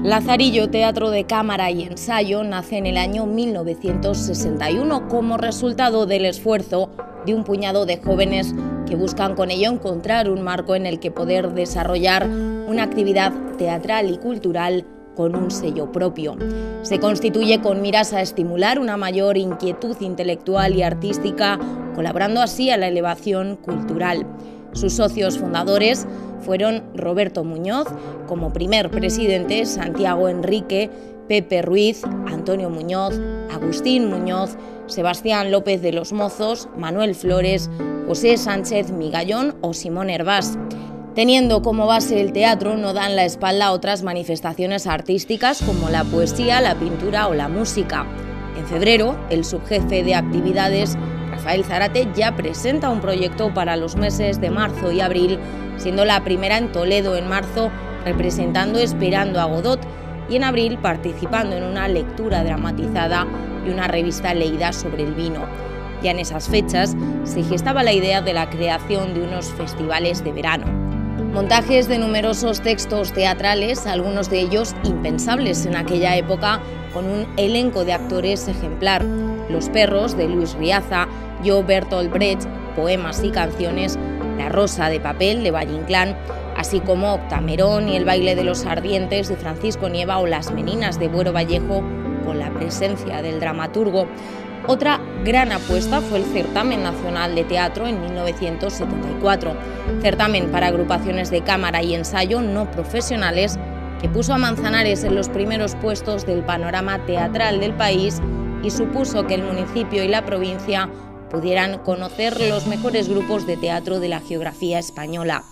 Lazarillo Teatro de Cámara y Ensayo nace en el año 1961 como resultado del esfuerzo de un puñado de jóvenes que buscan con ello encontrar un marco en el que poder desarrollar una actividad teatral y cultural con un sello propio. Se constituye con miras a estimular una mayor inquietud intelectual y artística, colaborando así a la elevación cultural. Sus socios fundadores fueron Roberto Muñoz, como primer presidente, Santiago Enrique, Pepe Ruiz, Antonio Muñoz, Agustín Muñoz, Sebastián López de los Mozos, Manuel Flores, José Sánchez Migallón o Simón Hervás. Teniendo como base el teatro, no dan la espalda a otras manifestaciones artísticas como la poesía, la pintura o la música. En febrero, el subjefe de actividades, Rafael Zárate, ya presenta un proyecto para los meses de marzo y abril, siendo la primera en Toledo en marzo, representando Esperando a Godot, y en abril participando en una lectura dramatizada y una revista leída sobre el vino. Ya en esas fechas se gestaba la idea de la creación de unos festivales de verano. Montajes de numerosos textos teatrales, algunos de ellos impensables en aquella época, con un elenco de actores ejemplar. Los perros, de Luis Riaza, Yo Bertolt Brecht, poemas y canciones, La rosa de papel, de Valle Inclán, así como Octamerón y El baile de los ardientes, de Francisco Nieva, o Las meninas, de Buero Vallejo, con la presencia del dramaturgo. Otra gran apuesta fue el Certamen Nacional de Teatro en 1974, certamen para agrupaciones de cámara y ensayo no profesionales que puso a Manzanares en los primeros puestos del panorama teatral del país y supuso que el municipio y la provincia pudieran conocer los mejores grupos de teatro de la geografía española.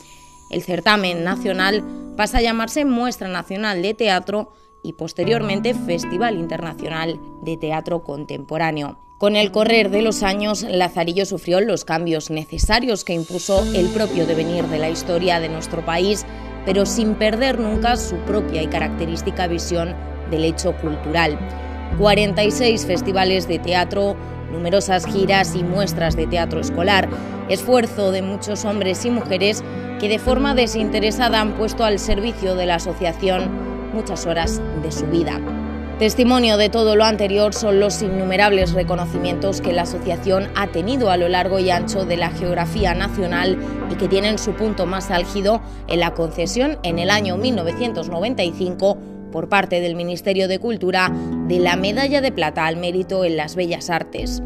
El certamen nacional pasa a llamarse Muestra Nacional de Teatro y posteriormente Festival Internacional de Teatro Contemporáneo. Con el correr de los años, Lazarillo sufrió los cambios necesarios que impuso el propio devenir de la historia de nuestro país, pero sin perder nunca su propia y característica visión del hecho cultural. 46 festivales de teatro, numerosas giras y muestras de teatro escolar, esfuerzo de muchos hombres y mujeres que de forma desinteresada han puesto al servicio de la asociación muchas horas de su vida. Testimonio de todo lo anterior son los innumerables reconocimientos que la asociación ha tenido a lo largo y ancho de la geografía nacional y que tienen su punto más álgido en la concesión en el año 1995 por parte del Ministerio de Cultura de la Medalla de Plata al Mérito en las Bellas Artes.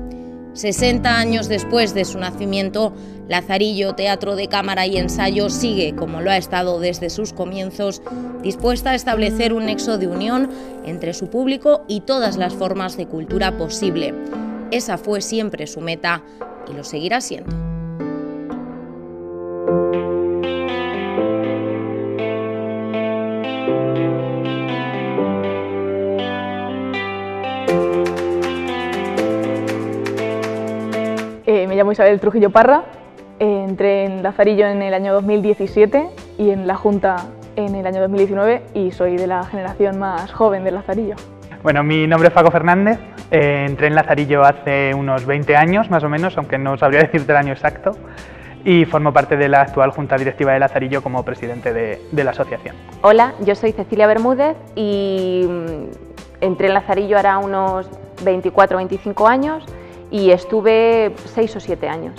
60 años después de su nacimiento, Lazarillo Teatro de Cámara y Ensayo sigue, como lo ha estado desde sus comienzos, dispuesta a establecer un nexo de unión entre su público y todas las formas de cultura posible. Esa fue siempre su meta y lo seguirá siendo. Me llamo Isabel Trujillo Parra, entré en Lazarillo en el año 2017 y en la Junta en el año 2019 y soy de la generación más joven de Lazarillo. Bueno, mi nombre es Paco Fernández, entré en Lazarillo hace unos 20 años más o menos, aunque no sabría decirte el año exacto, y formo parte de la actual Junta Directiva de Lazarillo como presidente de la asociación. Hola, yo soy Cecilia Bermúdez y entré en Lazarillo hará unos 24 o 25 años y estuve 6 o 7 años.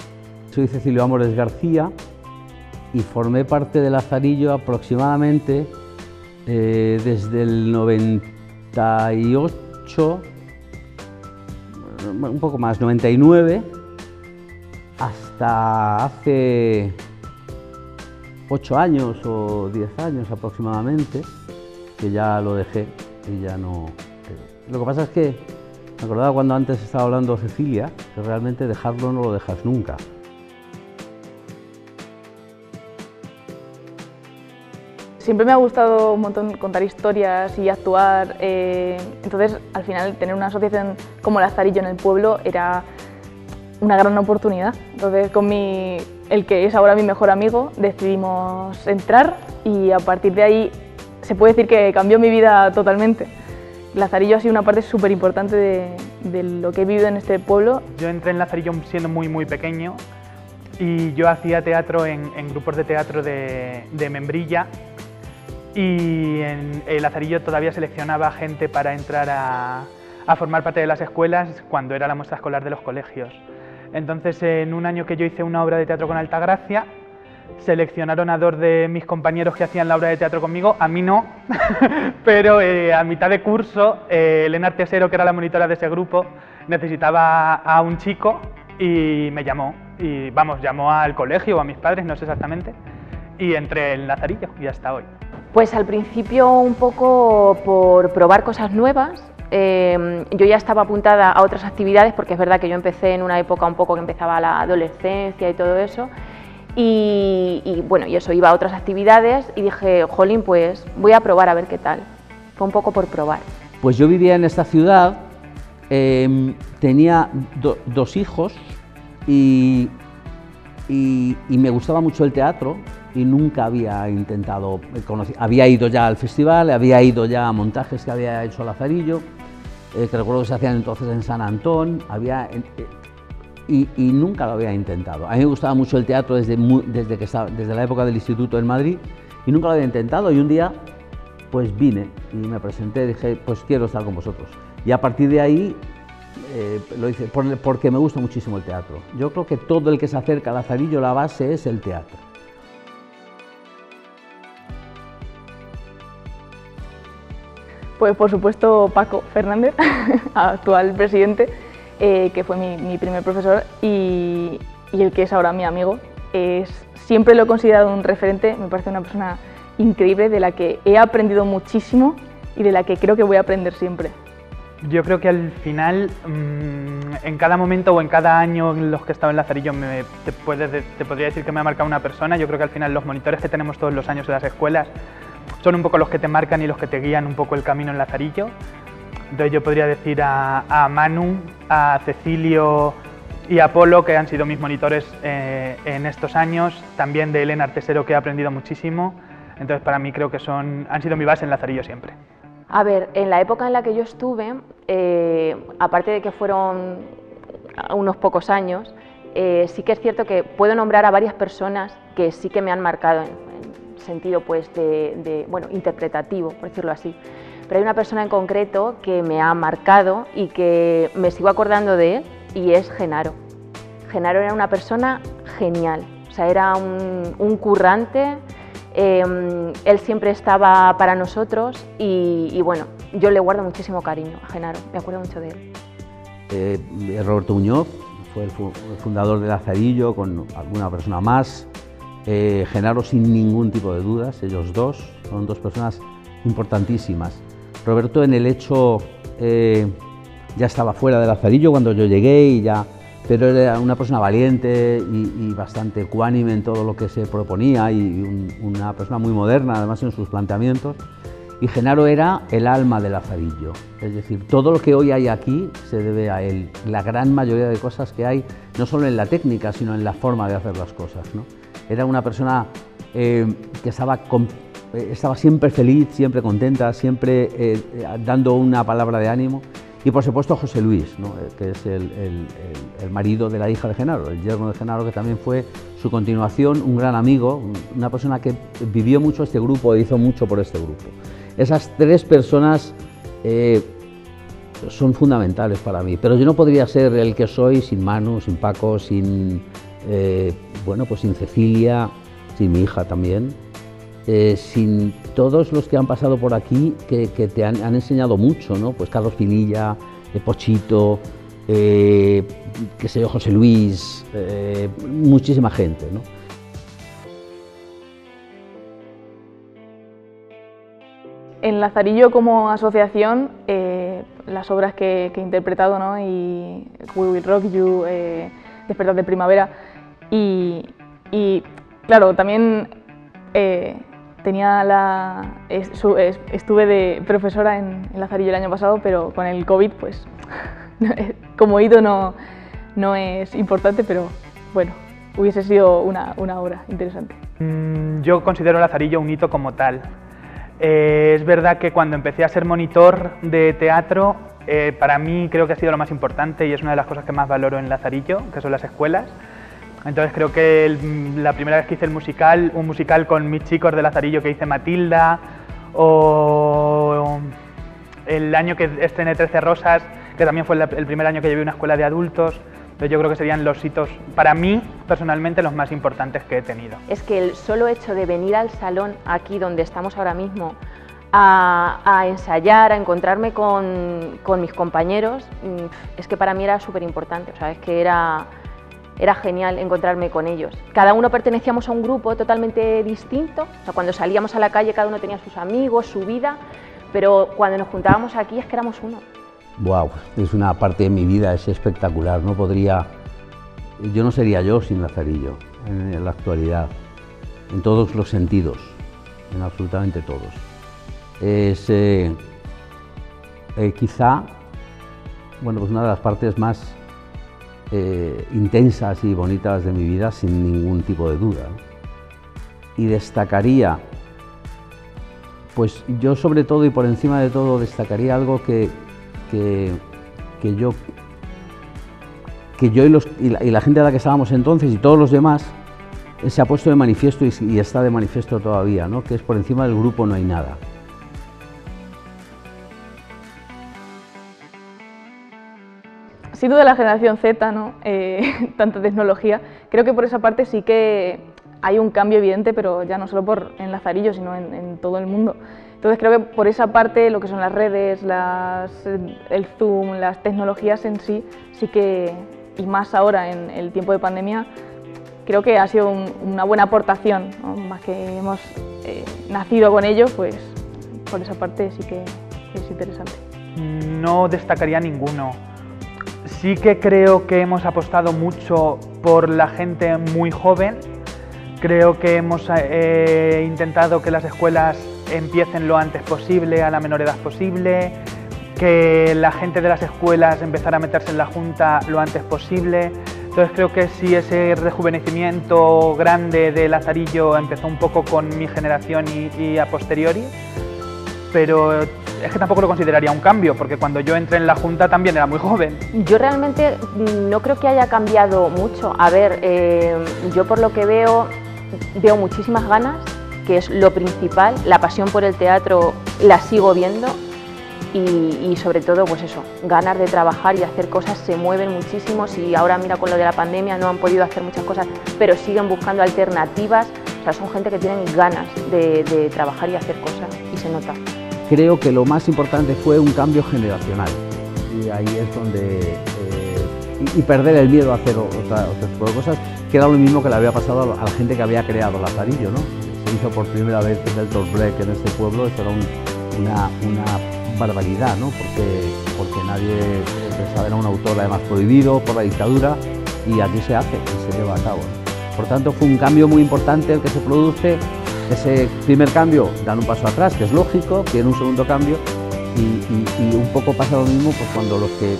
Soy Cecilio Amores García y formé parte de Lazarillo aproximadamente desde el 98, un poco más, 99, hasta hace 8 años o 10 años aproximadamente, que ya lo dejé y ya no... Lo que pasa es que me acordaba cuando antes estaba hablando Cecilia, que realmente dejarlo no lo dejas nunca. Siempre me ha gustado un montón contar historias y actuar, entonces al final tener una asociación como Lazarillo en el pueblo era una gran oportunidad. Entonces con el que es ahora mi mejor amigo decidimos entrar y a partir de ahí se puede decir que cambió mi vida totalmente. Lazarillo ha sido una parte súper importante de lo que he vivido en este pueblo. Yo entré en Lazarillo siendo muy pequeño y yo hacía teatro en grupos de teatro de Membrilla y en el Lazarillo todavía seleccionaba gente para entrar a formar parte de las escuelas cuando era la muestra escolar de los colegios. Entonces, en un año que yo hice una obra de teatro con Altagracia, seleccionaron a 2 de mis compañeros que hacían la obra de teatro conmigo, a mí no, pero a mitad de curso, Elena Artesero, que era la monitora de ese grupo, necesitaba a un chico y me llamó, y vamos, llamó al colegio o a mis padres, no sé exactamente, y entré en Lazarillo y hasta hoy. Pues al principio un poco por probar cosas nuevas. Yo ya estaba apuntada a otras actividades porque es verdad que yo empecé en una época un poco que empezaba la adolescencia y todo eso. Y bueno, y eso, iba a otras actividades y dije, jolín, pues voy a probar a ver qué tal. Fue un poco por probar. Pues yo vivía en esta ciudad, tenía 2 hijos y me gustaba mucho el teatro y nunca había intentado, había ido ya al festival, había ido ya a montajes que había hecho Lazarillo, que recuerdo que se hacían entonces en San Antón, y nunca lo había intentado. A mí me gustaba mucho el teatro desde la época del instituto en Madrid y nunca lo había intentado, y un día pues vine y me presenté, dije pues quiero estar con vosotros, y a partir de ahí lo hice porque me gusta muchísimo el teatro. Yo creo que todo el que se acerca a Lazarillo, la base es el teatro. Pues por supuesto Paco Fernández, actual presidente, que fue mi primer profesor y el que es ahora mi amigo. Siempre lo he considerado un referente, me parece una persona increíble de la que he aprendido muchísimo y de la que creo que voy a aprender siempre. Yo creo que al final, en cada momento o en cada año en los que he estado en Lazarillo, te podría decir que me ha marcado una persona. Yo creo que al final los monitores que tenemos todos los años en las escuelas son un poco los que te marcan y los que te guían un poco el camino en Lazarillo. Entonces yo podría decir a Manu, a Cecilio y a Polo, que han sido mis monitores en estos años, también de Elena Artesero, que he aprendido muchísimo. Entonces para mí creo que han sido mi base en Lazarillo siempre. A ver, en la época en la que yo estuve, aparte de que fueron unos pocos años, sí que es cierto que puedo nombrar a varias personas que sí que me han marcado en sentido pues bueno, interpretativo, por decirlo así. Pero hay una persona en concreto que me ha marcado y que me sigo acordando de él, y es Genaro. Genaro era una persona genial, o sea, era un currante. Él siempre estaba para nosotros y bueno, yo le guardo muchísimo cariño a Genaro, me acuerdo mucho de él. Roberto Muñoz fue el fundador de Lazarillo, con alguna persona más. Genaro, sin ningún tipo de dudas, ellos dos son 2 personas importantísimas. Roberto, en el hecho, ya estaba fuera de Lazarillo cuando yo llegué, pero era una persona valiente y bastante ecuánime en todo lo que se proponía, y una persona muy moderna además en sus planteamientos. Y Genaro era el alma de Lazarillo, es decir, todo lo que hoy hay aquí se debe a él. La gran mayoría de cosas que hay, no solo en la técnica, sino en la forma de hacer las cosas, ¿no? Era una persona que estaba siempre feliz, siempre contenta, siempre dando una palabra de ánimo. Y por supuesto José Luis, ¿no? Que es el marido de la hija de Genaro, el yerno de Genaro, que también fue su continuación, un gran amigo, una persona que vivió mucho este grupo e hizo mucho por este grupo. Esas 3 personas son fundamentales para mí, pero yo no podría ser el que soy sin Manu, sin Paco, sin Cecilia, sin mi hija también, sin todos los que han pasado por aquí que te han enseñado mucho, ¿no? Pues Carlos Pinilla, Pochito, qué sé yo, José Luis, muchísima gente, ¿no? En Lazarillo como asociación, las obras que he interpretado, ¿no? Y We Will Rock You, Despertar de Primavera, y claro, también estuve de profesora en Lazarillo el año pasado, pero con el COVID, pues, como hito no es importante, pero bueno, hubiese sido una obra interesante. Yo considero Lazarillo un hito como tal. Es verdad que cuando empecé a ser monitor de teatro, para mí creo que ha sido lo más importante y es una de las cosas que más valoro en Lazarillo, que son las escuelas. Entonces creo que la primera vez que hice un musical con mis chicos de Lazarillo, que hice Matilda, o el año que estrené 13 Rosas, que también fue el primer año que llevé una escuela de adultos. Entonces yo creo que serían los hitos, para mí, personalmente, los más importantes que he tenido. Es que el solo hecho de venir al salón, aquí donde estamos ahora mismo, a ensayar, a encontrarme con mis compañeros, es que para mí era súper importante, o sea, es que era genial encontrarme con ellos. Cada uno pertenecíamos a un grupo totalmente distinto, o sea, cuando salíamos a la calle cada uno tenía sus amigos, su vida, pero cuando nos juntábamos aquí es que éramos uno. Wow, es una parte de mi vida, es espectacular, yo no sería yo sin Lazarillo en la actualidad, en todos los sentidos, en absolutamente todos. Es quizá, bueno, pues una de las partes más intensas y bonitas de mi vida, sin ningún tipo de duda, ¿no? Y destacaría, pues yo sobre todo y por encima de todo destacaría algo que yo y la gente a la que estábamos entonces y todos los demás se ha puesto de manifiesto y está de manifiesto todavía, ¿no? Que es por encima del grupo no hay nada. Siendo de la generación Z, ¿no? Tanta tecnología, creo que por esa parte sí que hay un cambio evidente, pero ya no solo en Lazarillo, sino en todo el mundo. Entonces creo que por esa parte, lo que son las redes, el Zoom, las tecnologías en sí, sí que, y más ahora en el tiempo de pandemia, creo que ha sido una buena aportación, ¿no? Más que hemos nacido con ello, pues por esa parte sí que es interesante. No destacaría ninguno. Sí que creo que hemos apostado mucho por la gente muy joven. Creo que hemos intentado que las escuelas empiecen lo antes posible, a la menor edad posible, que la gente de las escuelas empezara a meterse en la Junta lo antes posible. Entonces creo que sí, ese rejuvenecimiento grande de Lazarillo empezó un poco con mi generación y a posteriori, pero es que tampoco lo consideraría un cambio, porque cuando yo entré en la Junta también era muy joven. Yo realmente no creo que haya cambiado mucho. A ver, yo por lo que veo muchísimas ganas, que es lo principal, la pasión por el teatro la sigo viendo y sobre todo pues eso, ganas de trabajar y hacer cosas, se mueven muchísimo y ahora mira con lo de la pandemia no han podido hacer muchas cosas, pero siguen buscando alternativas, o sea, son gente que tienen ganas de trabajar y hacer cosas y se nota. Creo que lo más importante fue un cambio generacional y ahí es donde y perder el miedo a hacer otras tipo de cosas, que era lo mismo que le había pasado a la gente que había creado Lazarillo, ¿no? Se hizo por primera vez el Bertolt Brecht en este pueblo, esto era una barbaridad, ¿no? Porque nadie pensaba, era un autor además prohibido por la dictadura y aquí se hace y se lleva a cabo, ¿no? Por tanto fue un cambio muy importante el que se produce. Ese primer cambio dan un paso atrás, que es lógico, tiene un segundo cambio y un poco pasa lo mismo pues cuando los que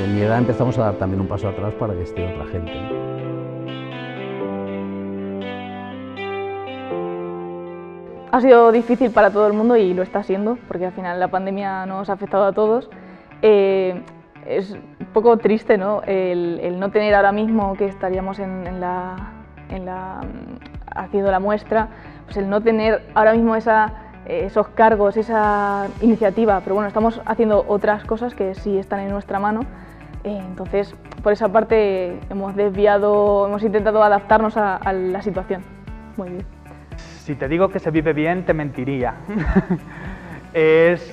de mi edad empezamos a dar también un paso atrás para que esté otra gente, ¿no? Ha sido difícil para todo el mundo y lo está siendo, porque al final la pandemia nos ha afectado a todos. Es un poco triste, ¿no? El no tener ahora mismo que estaríamos haciendo la muestra, pues el no tener ahora mismo esos cargos, esa iniciativa, pero bueno, estamos haciendo otras cosas que sí están en nuestra mano, entonces por esa parte hemos intentado adaptarnos a la situación. Muy bien. Si te digo que se vive bien, te mentiría. Es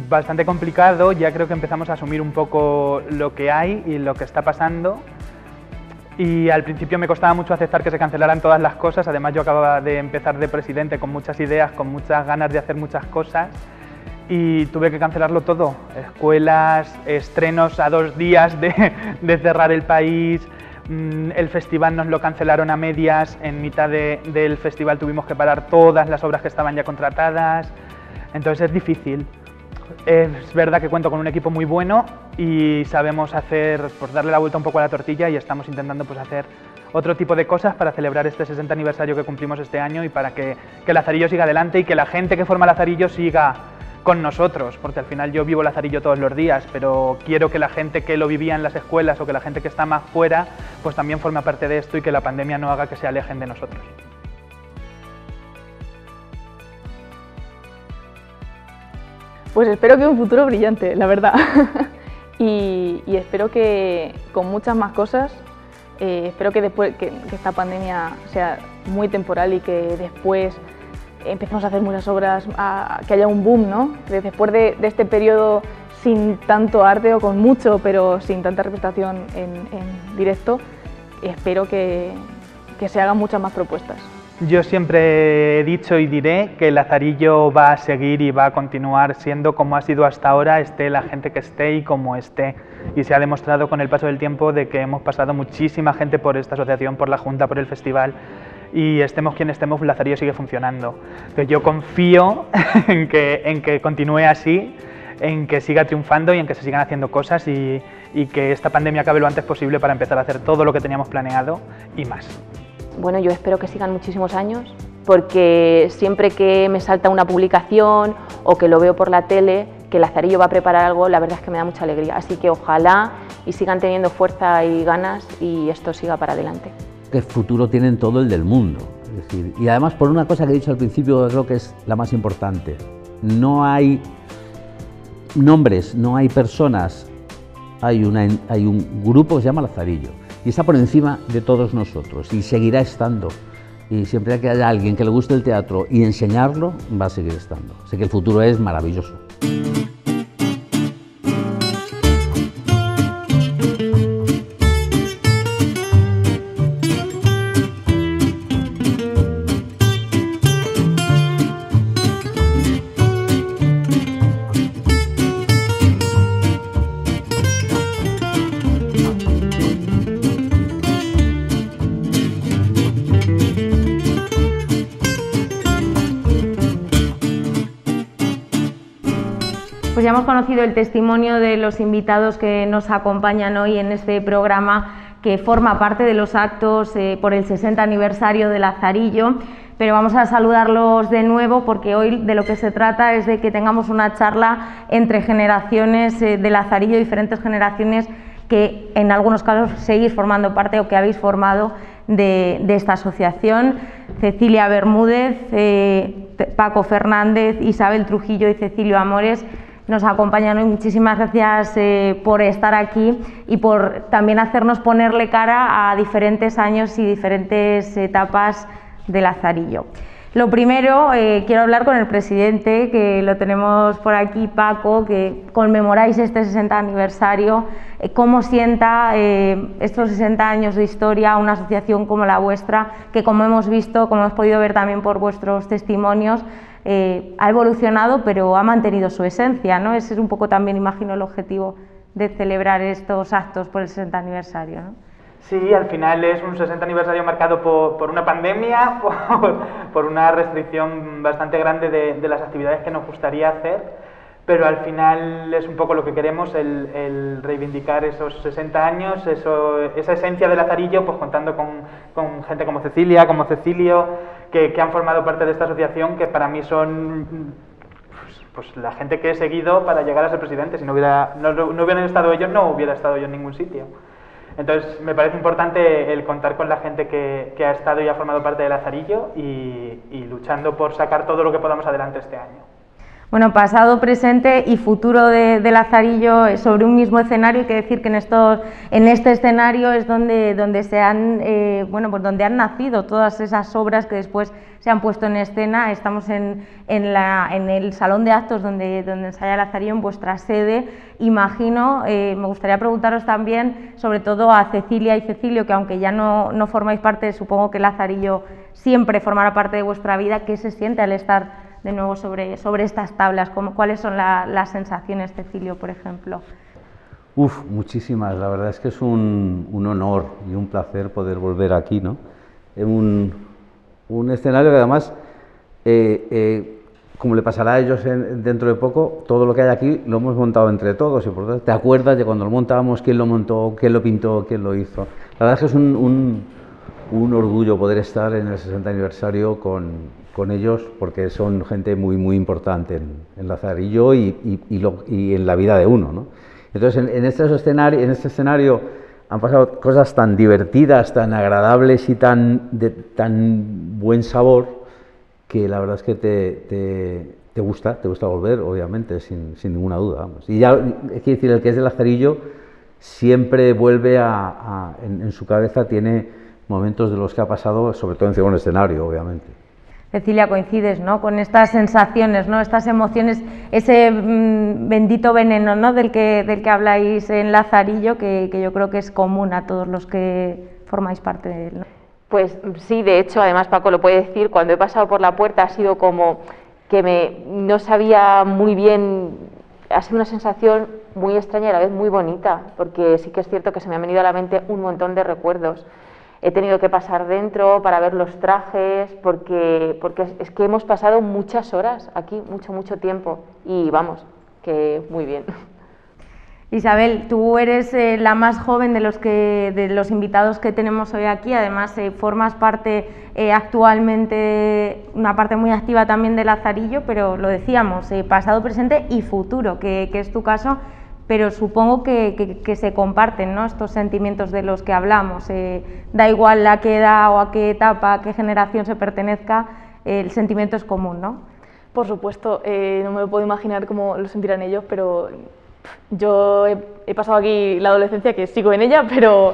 bastante complicado, ya creo que empezamos a asumir un poco lo que hay y lo que está pasando. Y al principio me costaba mucho aceptar que se cancelaran todas las cosas, además yo acababa de empezar de presidente con muchas ideas, con muchas ganas de hacer muchas cosas y tuve que cancelarlo todo. Escuelas, estrenos a 2 días de cerrar el país, el festival nos lo cancelaron a medias, en mitad del festival tuvimos que parar todas las obras que estaban ya contratadas, entonces es difícil. Es verdad que cuento con un equipo muy bueno y sabemos pues darle la vuelta un poco a la tortilla y estamos intentando pues hacer otro tipo de cosas para celebrar este 60 aniversario que cumplimos este año y para que Lazarillo siga adelante y que la gente que forma Lazarillo siga con nosotros, porque al final yo vivo Lazarillo todos los días, pero quiero que la gente que lo vivía en las escuelas o que la gente que está más fuera pues también forme parte de esto y que la pandemia no haga que se alejen de nosotros. Pues espero que un futuro brillante, la verdad. y espero que con muchas más cosas, espero que después que esta pandemia sea muy temporal y que después empecemos a hacer muchas obras, que haya un boom, ¿no? Que después de este periodo sin tanto arte o con mucho, pero sin tanta representación en directo, espero que se hagan muchas más propuestas. Yo siempre he dicho y diré que el Lazarillo va a seguir y va a continuar siendo como ha sido hasta ahora, esté la gente que esté y como esté. Y se ha demostrado con el paso del tiempo de que hemos pasado muchísima gente por esta asociación, por la Junta, por el festival, y estemos quien estemos, Lazarillo sigue funcionando. Entonces yo confío en que continúe así, en que siga triunfando y en que se sigan haciendo cosas y que esta pandemia acabe lo antes posible para empezar a hacer todo lo que teníamos planeado y más. Bueno, yo espero que sigan muchísimos años, porque siempre que me salta una publicación o que lo veo por la tele, que Lazarillo va a preparar algo, la verdad es que me da mucha alegría. Así que ojalá y sigan teniendo fuerza y ganas y esto siga para adelante. ¿Qué futuro tienen todo el del mundo? Es decir, y además por una cosa que he dicho al principio, creo que es la más importante. No hay nombres, no hay personas, hay un grupo que se llama Lazarillo. Y está por encima de todos nosotros y seguirá estando. Y siempre que haya alguien que le guste el teatro y enseñarlo, va a seguir estando. Así que el futuro es maravilloso. Pues ya hemos conocido el testimonio de los invitados que nos acompañan hoy en este programa que forma parte de los actos por el 60 aniversario de Lazarillo, pero vamos a saludarlos de nuevo porque hoy de lo que se trata es de que tengamos una charla entre generaciones de Lazarillo, diferentes generaciones que en algunos casos seguís formando parte o que habéis formado de esta asociación. Cecilia Bermúdez, Paco Fernández, Isabel Trujillo y Cecilio Amores nos acompañan hoy. Muchísimas gracias por estar aquí y por también hacernos ponerle cara a diferentes años y diferentes etapas de Lazarillo. Lo primero, quiero hablar con el presidente, que lo tenemos por aquí, Paco, que conmemoráis este 60 aniversario. ¿Cómo sienta estos 60 años de historia una asociación como la vuestra, que como hemos visto, como hemos podido ver también por vuestros testimonios, ha evolucionado pero ha mantenido su esencia, ¿no? Ese es un poco también, imagino, el objetivo de celebrar estos actos por el 60 aniversario, ¿no? Sí, al final es un 60 aniversario marcado por una pandemia, por una restricción bastante grande de las actividades que nos gustaría hacer, pero al final es un poco lo que queremos, el reivindicar esos 60 años, esa esencia de Lazarillo, pues contando con gente como Cecilia, como Cecilio, que han formado parte de esta asociación, que para mí son pues la gente que he seguido para llegar a ser presidente. Si no hubieran estado ellos, no hubiera estado yo en ningún sitio. Entonces me parece importante el contar con la gente que ha estado y ha formado parte de Lazarillo y luchando por sacar todo lo que podamos adelante este año. Bueno, pasado, presente y futuro de Lazarillo sobre un mismo escenario. Hay que decir que en este escenario es donde se han, pues donde han nacido todas esas obras que después se han puesto en escena. Estamos en el salón de actos donde ensaya Lazarillo, en vuestra sede. Imagino, me gustaría preguntaros también, sobre todo a Cecilia y Cecilio, que aunque ya no formáis parte, supongo que Lazarillo siempre formará parte de vuestra vida, ¿qué se siente al estar de nuevo sobre estas tablas? ¿Cuáles son las sensaciones, Cecilio, por ejemplo? Muchísimas. La verdad es que es un honor y un placer poder volver aquí, ¿no? Un escenario que además, como le pasará a ellos dentro de poco, todo lo que hay aquí lo hemos montado entre todos y por tanto te acuerdas de cuando lo montábamos, quién lo montó, quién lo pintó, quién lo hizo. La verdad es que es un orgullo poder estar en el 60 aniversario con ellos, porque son gente muy muy importante en Lazarillo y en la vida de uno, ¿no? Entonces en este escenario han pasado cosas tan divertidas, tan agradables y tan buen sabor, que la verdad es que te te gusta volver, obviamente, sin ninguna duda. Vamos. Y ya, es decir, el que es de Lazarillo siempre vuelve en su cabeza, tiene momentos de los que ha pasado, sobre todo encima del escenario, obviamente. Cecilia, coincides, ¿no?, con estas sensaciones, ¿no?, estas emociones, ese bendito veneno, ¿no?, del que habláis en Lazarillo, que yo creo que es común a todos los que formáis parte de él, ¿no? Pues sí, de hecho, además Paco lo puede decir, cuando he pasado por la puerta ha sido como que no sabía muy bien, ha sido una sensación muy extraña y a la vez muy bonita, porque sí que es cierto que se me han venido a la mente un montón de recuerdos. He tenido que pasar dentro para ver los trajes, porque es que hemos pasado muchas horas aquí, mucho tiempo, y vamos, que muy bien. Isabel, tú eres la más joven de los invitados que tenemos hoy aquí, además formas parte actualmente, una parte muy activa también de Lazarillo, pero lo decíamos, pasado, presente y futuro, que es tu caso, pero supongo que se comparten, ¿no?, estos sentimientos de los que hablamos, da igual a qué edad o a qué etapa, a qué generación se pertenezca, el sentimiento es común, ¿no? Por supuesto, no me lo puedo imaginar cómo lo sentirán ellos, pero yo he pasado aquí la adolescencia, que sigo en ella, pero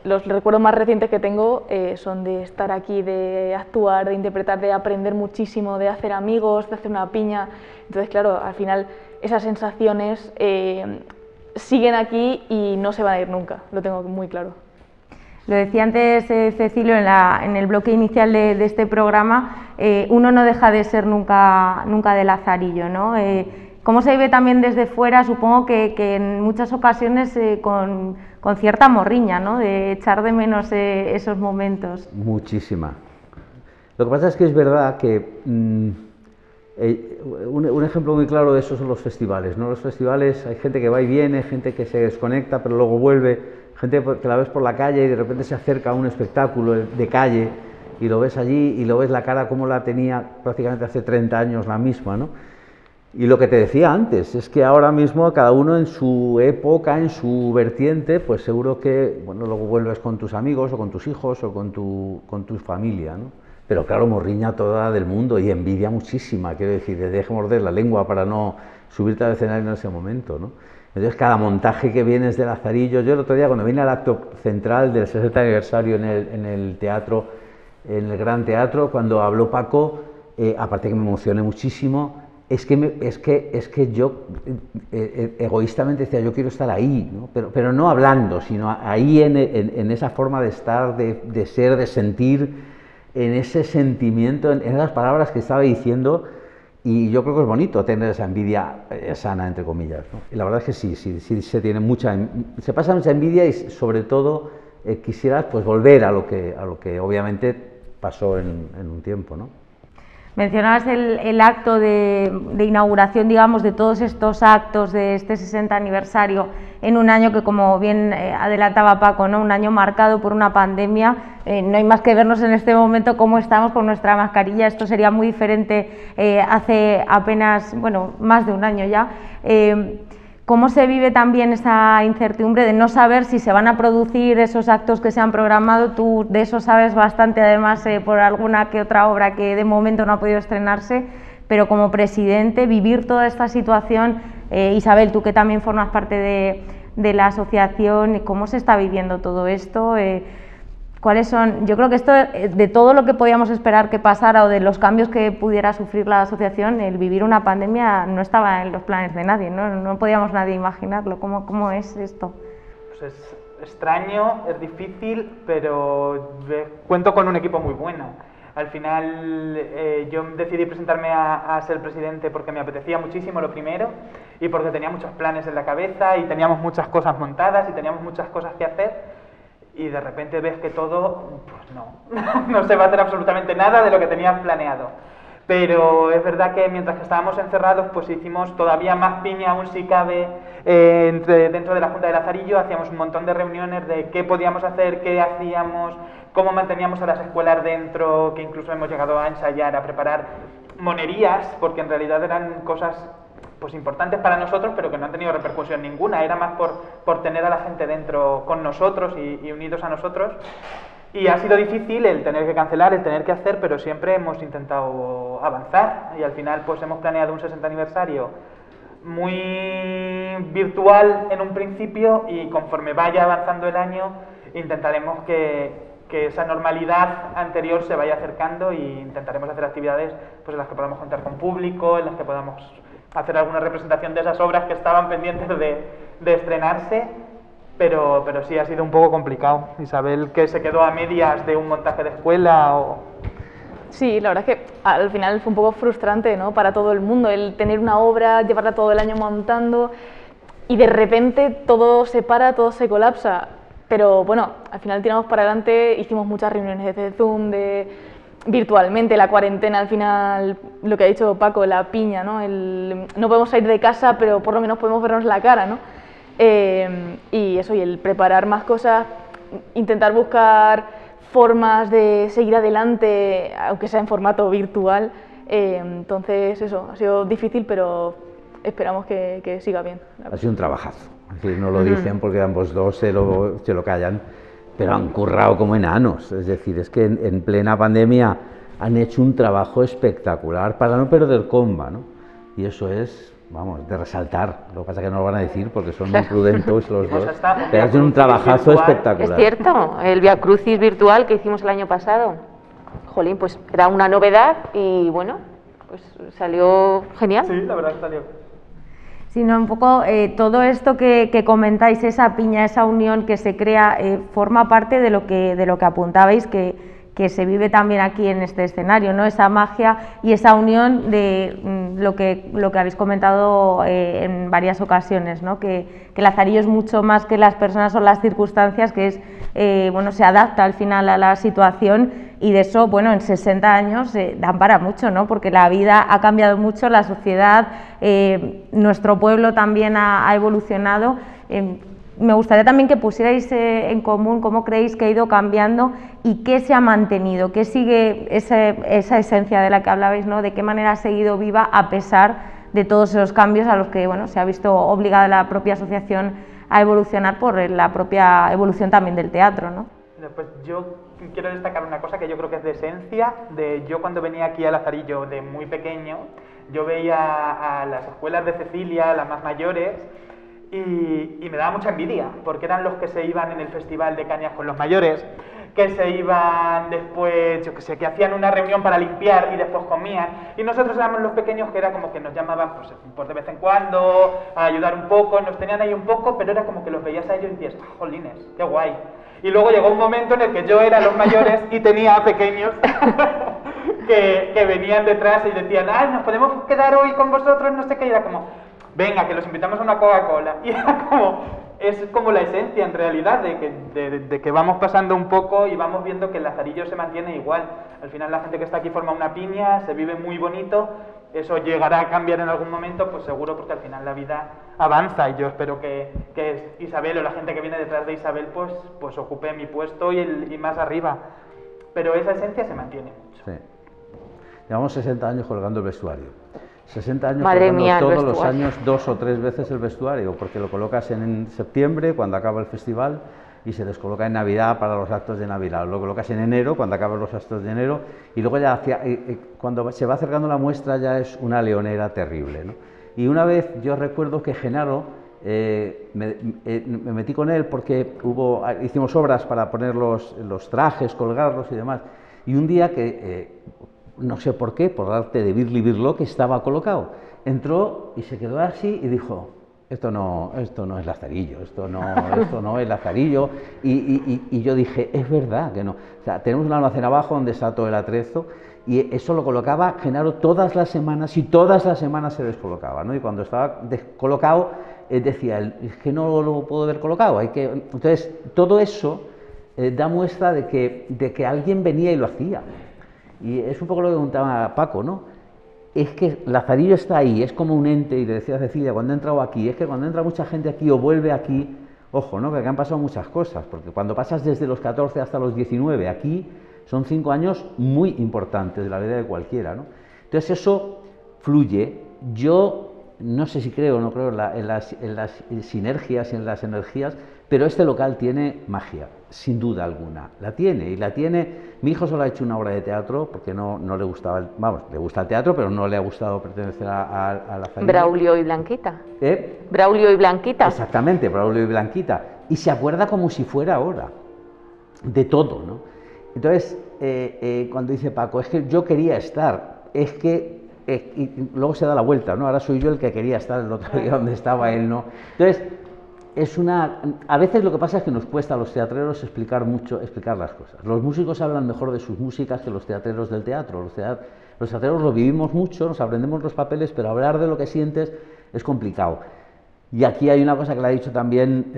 los recuerdos más recientes que tengo son de estar aquí, de actuar, de interpretar, de aprender muchísimo, de hacer amigos, de hacer una piña. Entonces, claro, al final esas sensaciones siguen aquí y no se van a ir nunca, lo tengo muy claro. Lo decía antes Cecilio en el bloque inicial de este programa, uno no deja de ser nunca de Lazarillo, ¿no? ¿Cómo se vive también desde fuera? Supongo que en muchas ocasiones con cierta morriña, ¿no?, de echar de menos esos momentos. Muchísima. Lo que pasa es que es verdad que un ejemplo muy claro de eso son los festivales, ¿no? Los festivales, hay gente que va y viene, gente que se desconecta pero luego vuelve, gente que la ves por la calle y de repente se acerca a un espectáculo de calle y lo ves allí y lo ves la cara como la tenía prácticamente hace 30 años, la misma, ¿no? Y lo que te decía antes, es que ahora mismo cada uno en su época, en su vertiente, pues seguro que, bueno, luego vuelves con tus amigos o con tus hijos o con tu familia, ¿no? Pero claro, morriña toda del mundo y envidia muchísima, quiero decir, te deje morder la lengua para no subirte al escenario en ese momento, ¿no? Entonces cada montaje que vienes de Lazarillo, yo el otro día cuando vine al acto central del 60 aniversario en el teatro, en el Gran Teatro, cuando habló Paco, aparte que me emocioné muchísimo, es que yo egoístamente decía, yo quiero estar ahí, ¿no? Pero no hablando, sino ahí en esa forma de estar, de ser, de sentir, en ese sentimiento, en esas palabras que estaba diciendo, y yo creo que es bonito tener esa envidia sana, entre comillas, ¿no? Y la verdad es que sí se tiene se pasa mucha envidia y sobre todo quisieras pues volver a lo que obviamente pasó en un tiempo, ¿no? Mencionabas el acto de inauguración, digamos, de todos estos actos de este 60 aniversario en un año que, como bien adelantaba Paco, ¿no?, un año marcado por una pandemia. No hay más que vernos en este momento cómo estamos con nuestra mascarilla. Esto sería muy diferente hace apenas, bueno, más de un año ya. ¿Cómo se vive también esa incertidumbre de no saber si se van a producir esos actos que se han programado? Tú de eso sabes bastante, además, por alguna que otra obra que de momento no ha podido estrenarse, pero como presidente, vivir toda esta situación, Isabel, tú que también formas parte de la asociación, ¿cómo se está viviendo todo esto? ¿Cuáles son? Yo creo que esto, de todo lo que podíamos esperar que pasara o de los cambios que pudiera sufrir la asociación, el vivir una pandemia no estaba en los planes de nadie, no podíamos nadie imaginarlo. ¿Cómo es esto? Pues es extraño, es difícil, pero cuento con un equipo muy bueno. Al final yo decidí presentarme a ser presidente porque me apetecía muchísimo, lo primero, y porque tenía muchos planes en la cabeza y teníamos muchas cosas montadas y teníamos muchas cosas que hacer. Y de repente ves que todo, pues no se va a hacer absolutamente nada de lo que tenías planeado. Pero es verdad que mientras que estábamos encerrados, pues hicimos todavía más piña, aún si cabe, dentro de la Junta de Lazarillo. Hacíamos un montón de reuniones de qué podíamos hacer, qué hacíamos, cómo manteníamos a las escuelas dentro, que incluso hemos llegado a ensayar, a preparar monerías, porque en realidad eran cosas pues importantes para nosotros, pero que no han tenido repercusión ninguna. Era más por tener a la gente dentro con nosotros y unidos a nosotros. Y ha sido difícil el tener que cancelar, el tener que hacer, pero siempre hemos intentado avanzar y al final pues hemos planeado un 60 aniversario muy virtual en un principio y conforme vaya avanzando el año intentaremos que esa normalidad anterior se vaya acercando e intentaremos hacer actividades pues, en las que podamos contar con público, en las que podamos hacer alguna representación de esas obras que estaban pendientes de estrenarse, pero sí ha sido un poco complicado. Isabel, que se quedó a medias de un montaje de escuela o... Sí, la verdad es que al final fue un poco frustrante, ¿no?, para todo el mundo, el tener una obra, llevarla todo el año montando y de repente todo se para, todo se colapsa. Pero bueno, al final tiramos para adelante, hicimos muchas reuniones de Zoom, virtualmente, la cuarentena al final, lo que ha dicho Paco, la piña, ¿no? No podemos salir de casa, pero por lo menos podemos vernos la cara, ¿no? Y eso, y el preparar más cosas, intentar buscar formas de seguir adelante, aunque sea en formato virtual. Entonces eso, ha sido difícil, pero esperamos que siga bien. Ha sido un trabajazo, es decir, no lo dicen porque ambos dos se lo callan, pero han currado como enanos, es decir, es que en plena pandemia han hecho un trabajo espectacular para no perder comba, ¿no? Y eso es, vamos, de resaltar. Lo que pasa es que no lo van a decir porque son muy prudentes los dos, pero ha sido un trabajazo espectacular. Es cierto, el Via Crucis virtual que hicimos el año pasado, jolín, pues era una novedad y bueno, pues salió genial. Sí, la verdad que salió. Sino un poco todo esto que comentáis, esa piña, esa unión que se crea, forma parte de lo que apuntabais, que se vive también aquí en este escenario, ¿no? Esa magia y esa unión de lo que habéis comentado en varias ocasiones, ¿no? Que Lazarillo es mucho más que las personas o las circunstancias, que es, bueno, se adapta al final a la situación. Y de eso, bueno, en 60 años dan para mucho, ¿no? Porque la vida ha cambiado mucho, la sociedad, nuestro pueblo también ha evolucionado. Me gustaría también que pusierais en común cómo creéis que ha ido cambiando y qué se ha mantenido, qué sigue esa esencia de la que hablabais, ¿no? De qué manera ha seguido viva a pesar de todos esos cambios a los que, bueno, se ha visto obligada la propia asociación a evolucionar por la propia evolución también del teatro, ¿no? Pues yo quiero destacar una cosa que yo creo que es de esencia. Yo cuando venía aquí a Lazarillo de muy pequeño, yo veía a las escuelas de Cecilia, las más mayores, y me daba mucha envidia, porque eran los que se iban en el festival de cañas con los mayores, que se iban después, yo que sé, que hacían una reunión para limpiar y después comían, y nosotros éramos los pequeños que era como que nos llamaban pues de vez en cuando a ayudar un poco, nos tenían ahí un poco, pero era como que los veías a ellos y decías, jolines, qué guay. Y luego llegó un momento en el que yo era los mayores y tenía pequeños que venían detrás y decían, ay, nos podemos quedar hoy con vosotros, no sé qué, y era como, venga, que los invitamos a una Coca-Cola. Y era como, es como la esencia en realidad de que vamos pasando un poco y vamos viendo que el Lazarillo se mantiene igual. Al final la gente que está aquí forma una piña, se vive muy bonito, eso llegará a cambiar en algún momento, pues seguro, porque al final la vida avanza y yo espero que Isabel o la gente que viene detrás de Isabel pues ocupe mi puesto y más arriba. Pero esa esencia se mantiene mucho. Sí. Llevamos 60 años colgando el vestuario. 60 años Madre colgando mía, todos los años 2 o 3 veces el vestuario, porque lo colocas en septiembre cuando acaba el festival y se descoloca en Navidad para los actos de Navidad, lo colocas en enero cuando acaban los actos de enero y luego ya cuando se va acercando la muestra ya es una leonera terrible, ¿no? Y una vez yo recuerdo que Genaro, me metí con él porque hicimos obras para poner los trajes, colgarlos y demás, y un día que no sé por qué, por arte de Birli Birlo, que estaba colocado, entró y se quedó así y dijo, esto no es Lazarillo, esto no es Lazarillo, y yo dije, es verdad que no. O sea, tenemos un almacén abajo donde está todo el atrezo, y eso lo colocaba Genaro todas las semanas, y todas las semanas se descolocaba, ¿no? Y cuando estaba descolocado, decía, es que no lo puedo ver colocado, Entonces, todo eso da muestra de que alguien venía y lo hacía. Y es un poco lo que contaba Paco, ¿no? Es que Lazarillo está ahí, es como un ente, y le decía a Cecilia, cuando he entrado aquí, es que cuando entra mucha gente aquí o vuelve aquí, ojo, ¿no? Que aquí han pasado muchas cosas, porque cuando pasas desde los 14 hasta los 19, aquí son 5 años muy importantes de la vida de cualquiera, ¿no? Entonces eso fluye. Yo no sé si creo o no creo en las sinergias y en las energías, pero este local tiene magia, sin duda alguna, la tiene, y la tiene. Mi hijo solo ha hecho una obra de teatro porque no le gustaba, le gusta el teatro, pero no le ha gustado pertenecer a la familia. Braulio y Blanquita. Braulio y Blanquita. Exactamente, Braulio y Blanquita. Y se acuerda como si fuera ahora, de todo, ¿no? Entonces, cuando dice Paco, es que yo quería estar, es que... y luego se da la vuelta, ¿no? Ahora soy yo el que quería estar el otro día donde estaba él, ¿no? Entonces, a veces lo que pasa es que nos cuesta a los teatreros explicar las cosas. Los músicos hablan mejor de sus músicas que los teatreros del teatro. Los teatreros lo vivimos mucho, nos aprendemos los papeles, pero hablar de lo que sientes es complicado. Y aquí hay una cosa que le ha dicho también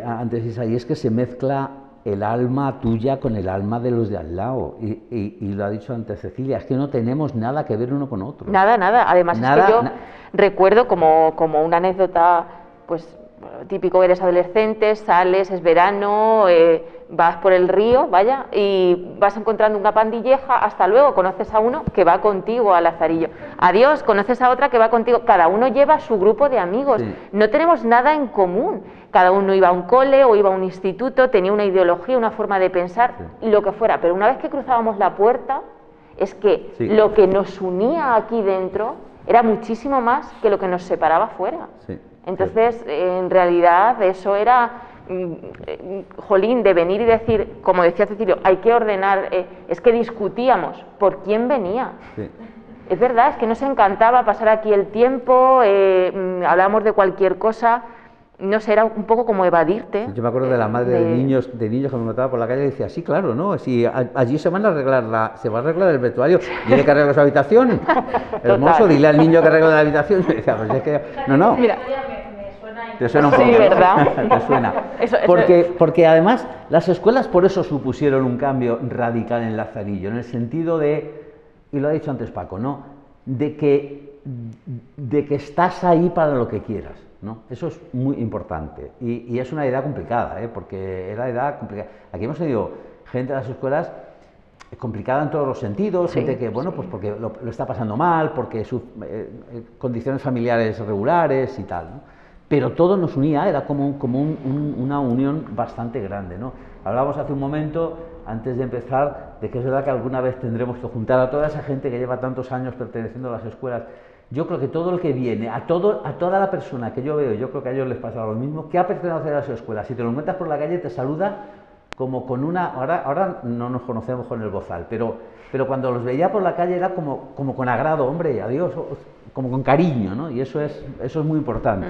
antes Isa, y es que se mezcla el alma tuya con el alma de los de al lado. Y lo ha dicho antes Cecilia, es que no tenemos nada que ver uno con otro. Nada. Además, es que yo recuerdo como una anécdota, pues típico, eres adolescente, sales, es verano, vas por el río, vaya, y vas encontrando una pandilleja, hasta luego, conoces a uno que va contigo al Lazarillo, adiós, conoces a otra que va contigo, cada uno lleva su grupo de amigos, sí. No tenemos nada en común, cada uno iba a un cole o iba a un instituto, tenía una ideología, una forma de pensar, sí. Lo que fuera, pero una vez que cruzábamos la puerta, es que sí. Lo que nos unía aquí dentro era muchísimo más que lo que nos separaba fuera. Sí. Entonces, en realidad, eso era, jolín, de venir y decir, como decía Cecilio, hay que ordenar, es que discutíamos por quién venía. Sí. Es verdad, es que nos encantaba pasar aquí el tiempo, hablábamos de cualquier cosa, no sé, era un poco como evadirte. Yo me acuerdo de la madre de niños que me notaba por la calle y decía, sí, claro, ¿no? Si allí se va a arreglar el vestuario, tiene que arreglar su habitación. Hermoso, dile al niño que arregle la habitación. Y decía, pues es que, no. Mira, te suena un poco. Sí, ¿verdad? Te suena. Porque además las escuelas por eso supusieron un cambio radical en Lazarillo, en el sentido de, y lo ha dicho antes Paco, ¿no? De que estás ahí para lo que quieras, ¿no? Eso es muy importante y es una edad complicada, porque era edad complicada. Aquí hemos tenido gente de las escuelas complicada en todos los sentidos, sí, gente que, bueno, sí. Pues porque lo está pasando mal, porque sus condiciones familiares regulares y tal, ¿no? Pero todo nos unía, era como una unión bastante grande, ¿no? Hablábamos hace un momento, antes de empezar, de que es verdad que alguna vez tendremos que juntar a toda esa gente que lleva tantos años perteneciendo a las escuelas. Yo creo que todo el que viene, a toda la persona que yo veo, yo creo que a ellos les pasa lo mismo, que ha pertenecido a las escuelas, si te lo encuentras por la calle te saluda como con una... Ahora no nos conocemos con el bozal, pero cuando los veía por la calle era como con agrado, hombre, adiós, como con cariño, ¿no? Y eso es muy importante.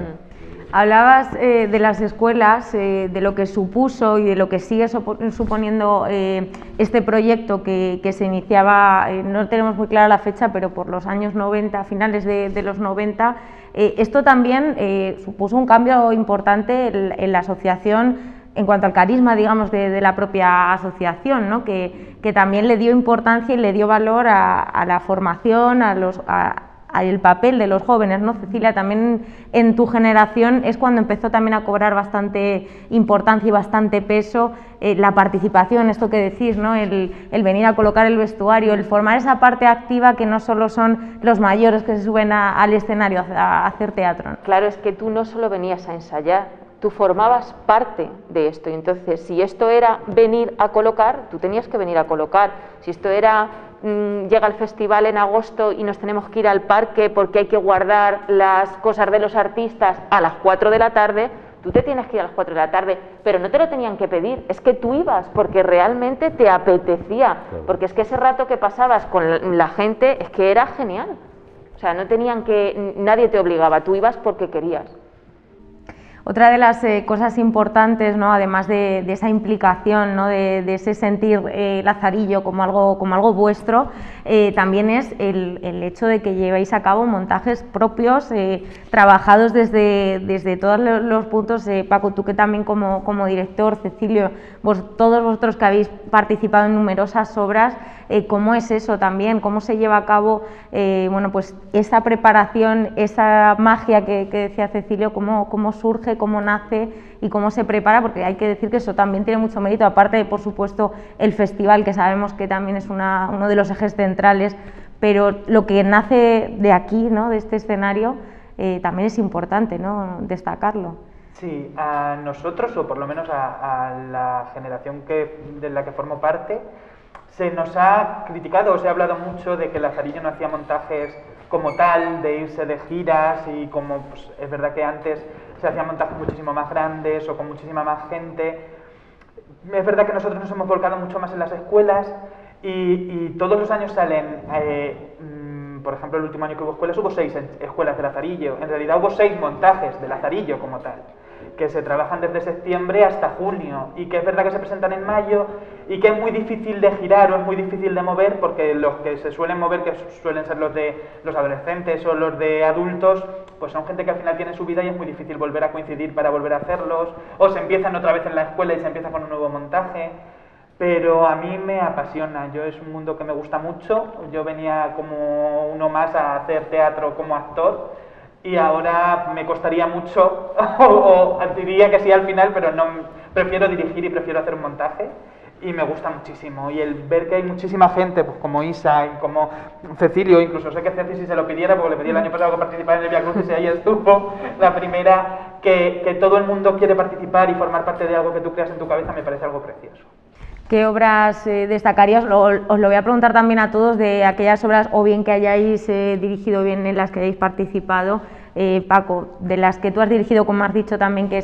Hablabas de las escuelas, de lo que supuso y de lo que sigue suponiendo este proyecto que se iniciaba, no tenemos muy clara la fecha, pero por los años 90, finales de los 90. Esto también supuso un cambio importante en la asociación en cuanto al carisma, digamos, de la propia asociación, ¿no? Que también le dio importancia y le dio valor a la formación, al papel de los jóvenes, ¿no? Cecilia, también en tu generación es cuando empezó también a cobrar bastante importancia y bastante peso la participación, esto que decís, ¿no? El venir a colocar el vestuario, el formar esa parte activa que no solo son los mayores que se suben al escenario a hacer teatro, ¿no? Claro, es que tú no solo venías a ensayar, tú formabas parte de esto, y entonces si esto era venir a colocar, tú tenías que venir a colocar, si esto era llega el festival en agosto y nos tenemos que ir al parque porque hay que guardar las cosas de los artistas a las 4 de la tarde, tú te tienes que ir a las 4 de la tarde, pero no te lo tenían que pedir, es que tú ibas porque realmente te apetecía, porque es que ese rato que pasabas con la gente es que era genial, o sea, nadie te obligaba, tú ibas porque querías. Otra de las cosas importantes, ¿no? Además de esa implicación, ¿no? de ese sentir Lazarillo como algo vuestro, también es el hecho de que llevéis a cabo montajes propios, trabajados desde todos los puntos. Paco, tú que también como director, Cecilio, todos vosotros que habéis participado en numerosas obras, ¿cómo es eso también? ¿Cómo se lleva a cabo bueno, pues esa preparación, esa magia que decía Cecilio, cómo surge, cómo nace y cómo se prepara? Porque hay que decir que eso también tiene mucho mérito, aparte de, por supuesto, el festival, que sabemos que también es uno de los ejes centrales, pero lo que nace de aquí, ¿no? De este escenario, también es importante, ¿no? Destacarlo. Sí, a nosotros, o por lo menos a la generación de la que formo parte, se nos ha criticado o se ha hablado mucho de que Lazarillo no hacía montajes como tal, de irse de giras, y como pues, es verdad que antes se hacían montajes muchísimo más grandes o con muchísima más gente. Es verdad que nosotros nos hemos volcado mucho más en las escuelas y todos los años salen, por ejemplo, el último año que hubo escuelas, hubo 6 escuelas de Lazarillo. En realidad hubo 6 montajes de Lazarillo como tal, que se trabajan desde septiembre hasta junio, y que es verdad que se presentan en mayo y que es muy difícil de girar o es muy difícil de mover, porque los que se suelen mover, que suelen ser los de los adolescentes o los de adultos, pues son gente que al final tiene su vida y es muy difícil volver a coincidir para volver a hacerlos, o se empiezan otra vez en la escuela y se empieza con un nuevo montaje. Pero a mí me apasiona, es un mundo que me gusta mucho. Yo venía como uno más a hacer teatro como actor, y ahora me costaría mucho, o diría que sí al final, pero no, prefiero dirigir y prefiero hacer un montaje, y me gusta muchísimo. Y el ver que hay muchísima gente, pues como Isa y como Cecilio, incluso sé que Ceci si se lo pidiera, porque le pedí el año pasado que participara en el Via Crucis y ahí estuvo la primera, que todo el mundo quiere participar y formar parte de algo que tú creas en tu cabeza, me parece algo precioso. ¿Qué obras destacarías? Os lo voy a preguntar también a todos, de aquellas obras o bien que hayáis dirigido, bien en las que hayáis participado. Paco, de las que tú has dirigido, como has dicho también que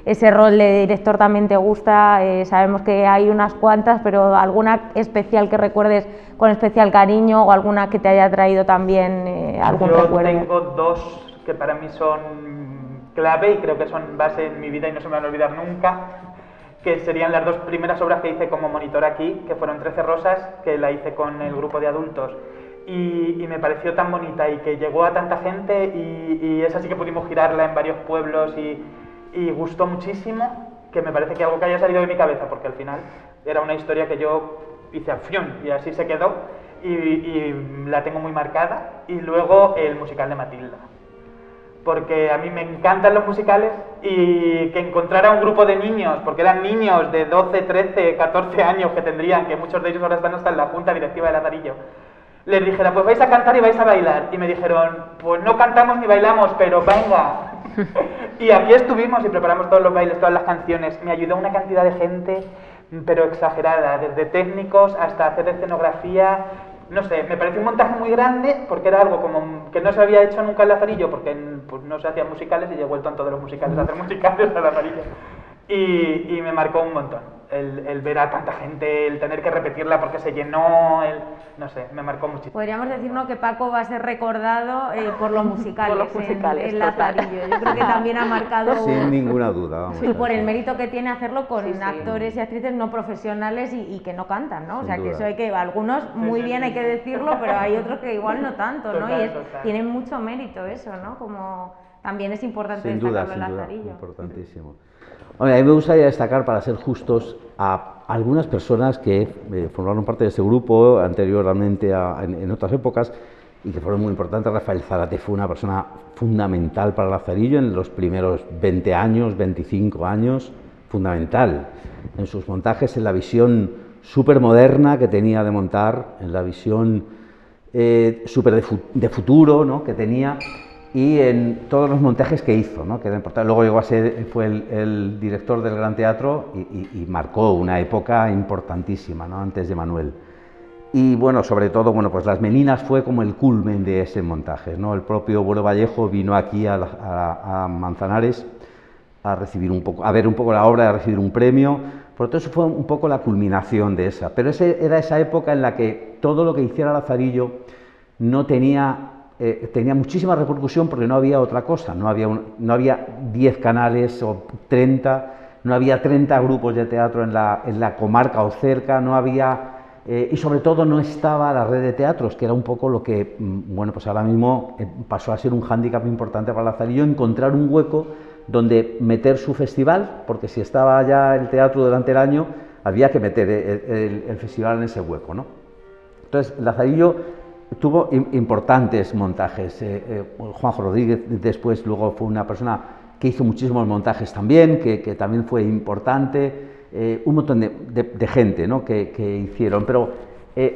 ese rol de director también te gusta, sabemos que hay unas cuantas, pero alguna especial que recuerdes con especial cariño, o alguna que te haya traído también algún recuerdo. Yo tengo 2 que para mí son clave y creo que son base en mi vida y no se me van a olvidar nunca, que serían las 2 primeras obras que hice como monitor aquí, que fueron 13 Rosas, que la hice con el grupo de adultos, y me pareció tan bonita y que llegó a tanta gente, y esa sí que pudimos girarla en varios pueblos y gustó muchísimo, que me parece que algo que haya salido de mi cabeza, porque al final era una historia que yo hice acción y así se quedó, y la tengo muy marcada. Y luego el musical de Matilda, porque a mí me encantan los musicales, y que encontrara un grupo de niños, porque eran niños de 12, 13, 14 años que tendrían, que muchos de ellos ahora están hasta en la junta directiva de Lazarillo, les dijera, pues vais a cantar y vais a bailar, y me dijeron, pues no cantamos ni bailamos, pero venga. Y aquí estuvimos y preparamos todos los bailes, todas las canciones. Me ayudó una cantidad de gente, pero exagerada, desde técnicos hasta hacer escenografía. No sé, me pareció un montaje muy grande, porque era algo como que no se había hecho nunca en Lazarillo, porque pues no se hacían musicales, y llegó el tonto de los musicales a hacer musicales a Lazarillo. Y me marcó un montón el ver a tanta gente, el tener que repetirla porque se llenó, no sé, me marcó muchísimo. Podríamos decirnos que Paco va a ser recordado por los musicales, por los musicales en Lazarillo. Yo creo que también ha marcado... Sin ninguna duda. Vamos, y por el mérito que tiene hacerlo con Sí, sí. actores y actrices no profesionales y que no cantan, ¿no? O sea, Sin que duda. eso hay que... Algunos muy bien, hay que decirlo, pero hay otros que igual no tanto, ¿no? Total, Y total. tienen mucho mérito eso, ¿no? Como también es importante Sin duda, destacarlo en sin duda, Lazarillo. importantísimo. Hombre, a mí me gustaría destacar, para ser justos, a algunas personas que formaron parte de ese grupo anteriormente en otras épocas y que fueron muy importantes. Rafael Zárate fue una persona fundamental para Lazarillo en los primeros 20 años, 25 años, fundamental en sus montajes, en la visión súper moderna que tenía de montar, en la visión súper de futuro, ¿no?, que tenía, y en todos los montajes que hizo, ¿no?, que era importante. Luego llegó a ser, fue el director del Gran Teatro y marcó una época importantísima, ¿no?, antes de Manuel. Y bueno, sobre todo, bueno, pues Las Meninas fue como el culmen de ese montaje, ¿no? El propio Bueno Vallejo vino aquí a Manzanares a recibir un poco, a ver un poco la obra, a recibir un premio. Por lo tanto, eso fue un poco la culminación de esa. Pero era esa época en la que todo lo que hiciera Lazarillo no tenía muchísima repercusión, porque no había otra cosa, no había 10 canales o 30, no había 30 grupos de teatro en la comarca o cerca, no había, y sobre todo no estaba la red de teatros, que era un poco lo que, bueno, pues ahora mismo pasó a ser un hándicap importante para Lazarillo, encontrar un hueco donde meter su festival, porque si estaba ya el teatro durante el año, había que meter el festival en ese hueco, ¿no? Entonces, Lazarillo tuvo importantes montajes. Juanjo Rodríguez después luego fue una persona que hizo muchísimos montajes también, que también fue importante, un montón de gente, ¿no?, que hicieron, pero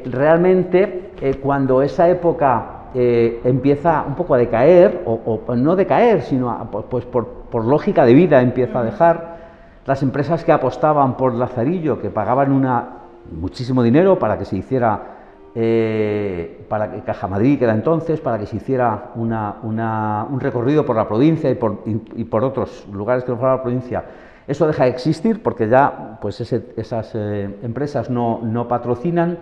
realmente cuando esa época empieza un poco a decaer, o no decaer, sino pues por por lógica de vida empieza a dejar. Las empresas que apostaban por Lazarillo, que pagaban muchísimo dinero para que se hiciera, para que Caja Madrid, que era entonces, para que se hiciera un recorrido por la provincia y por otros lugares que no fuera la provincia, eso deja de existir porque ya pues esas empresas no patrocinan.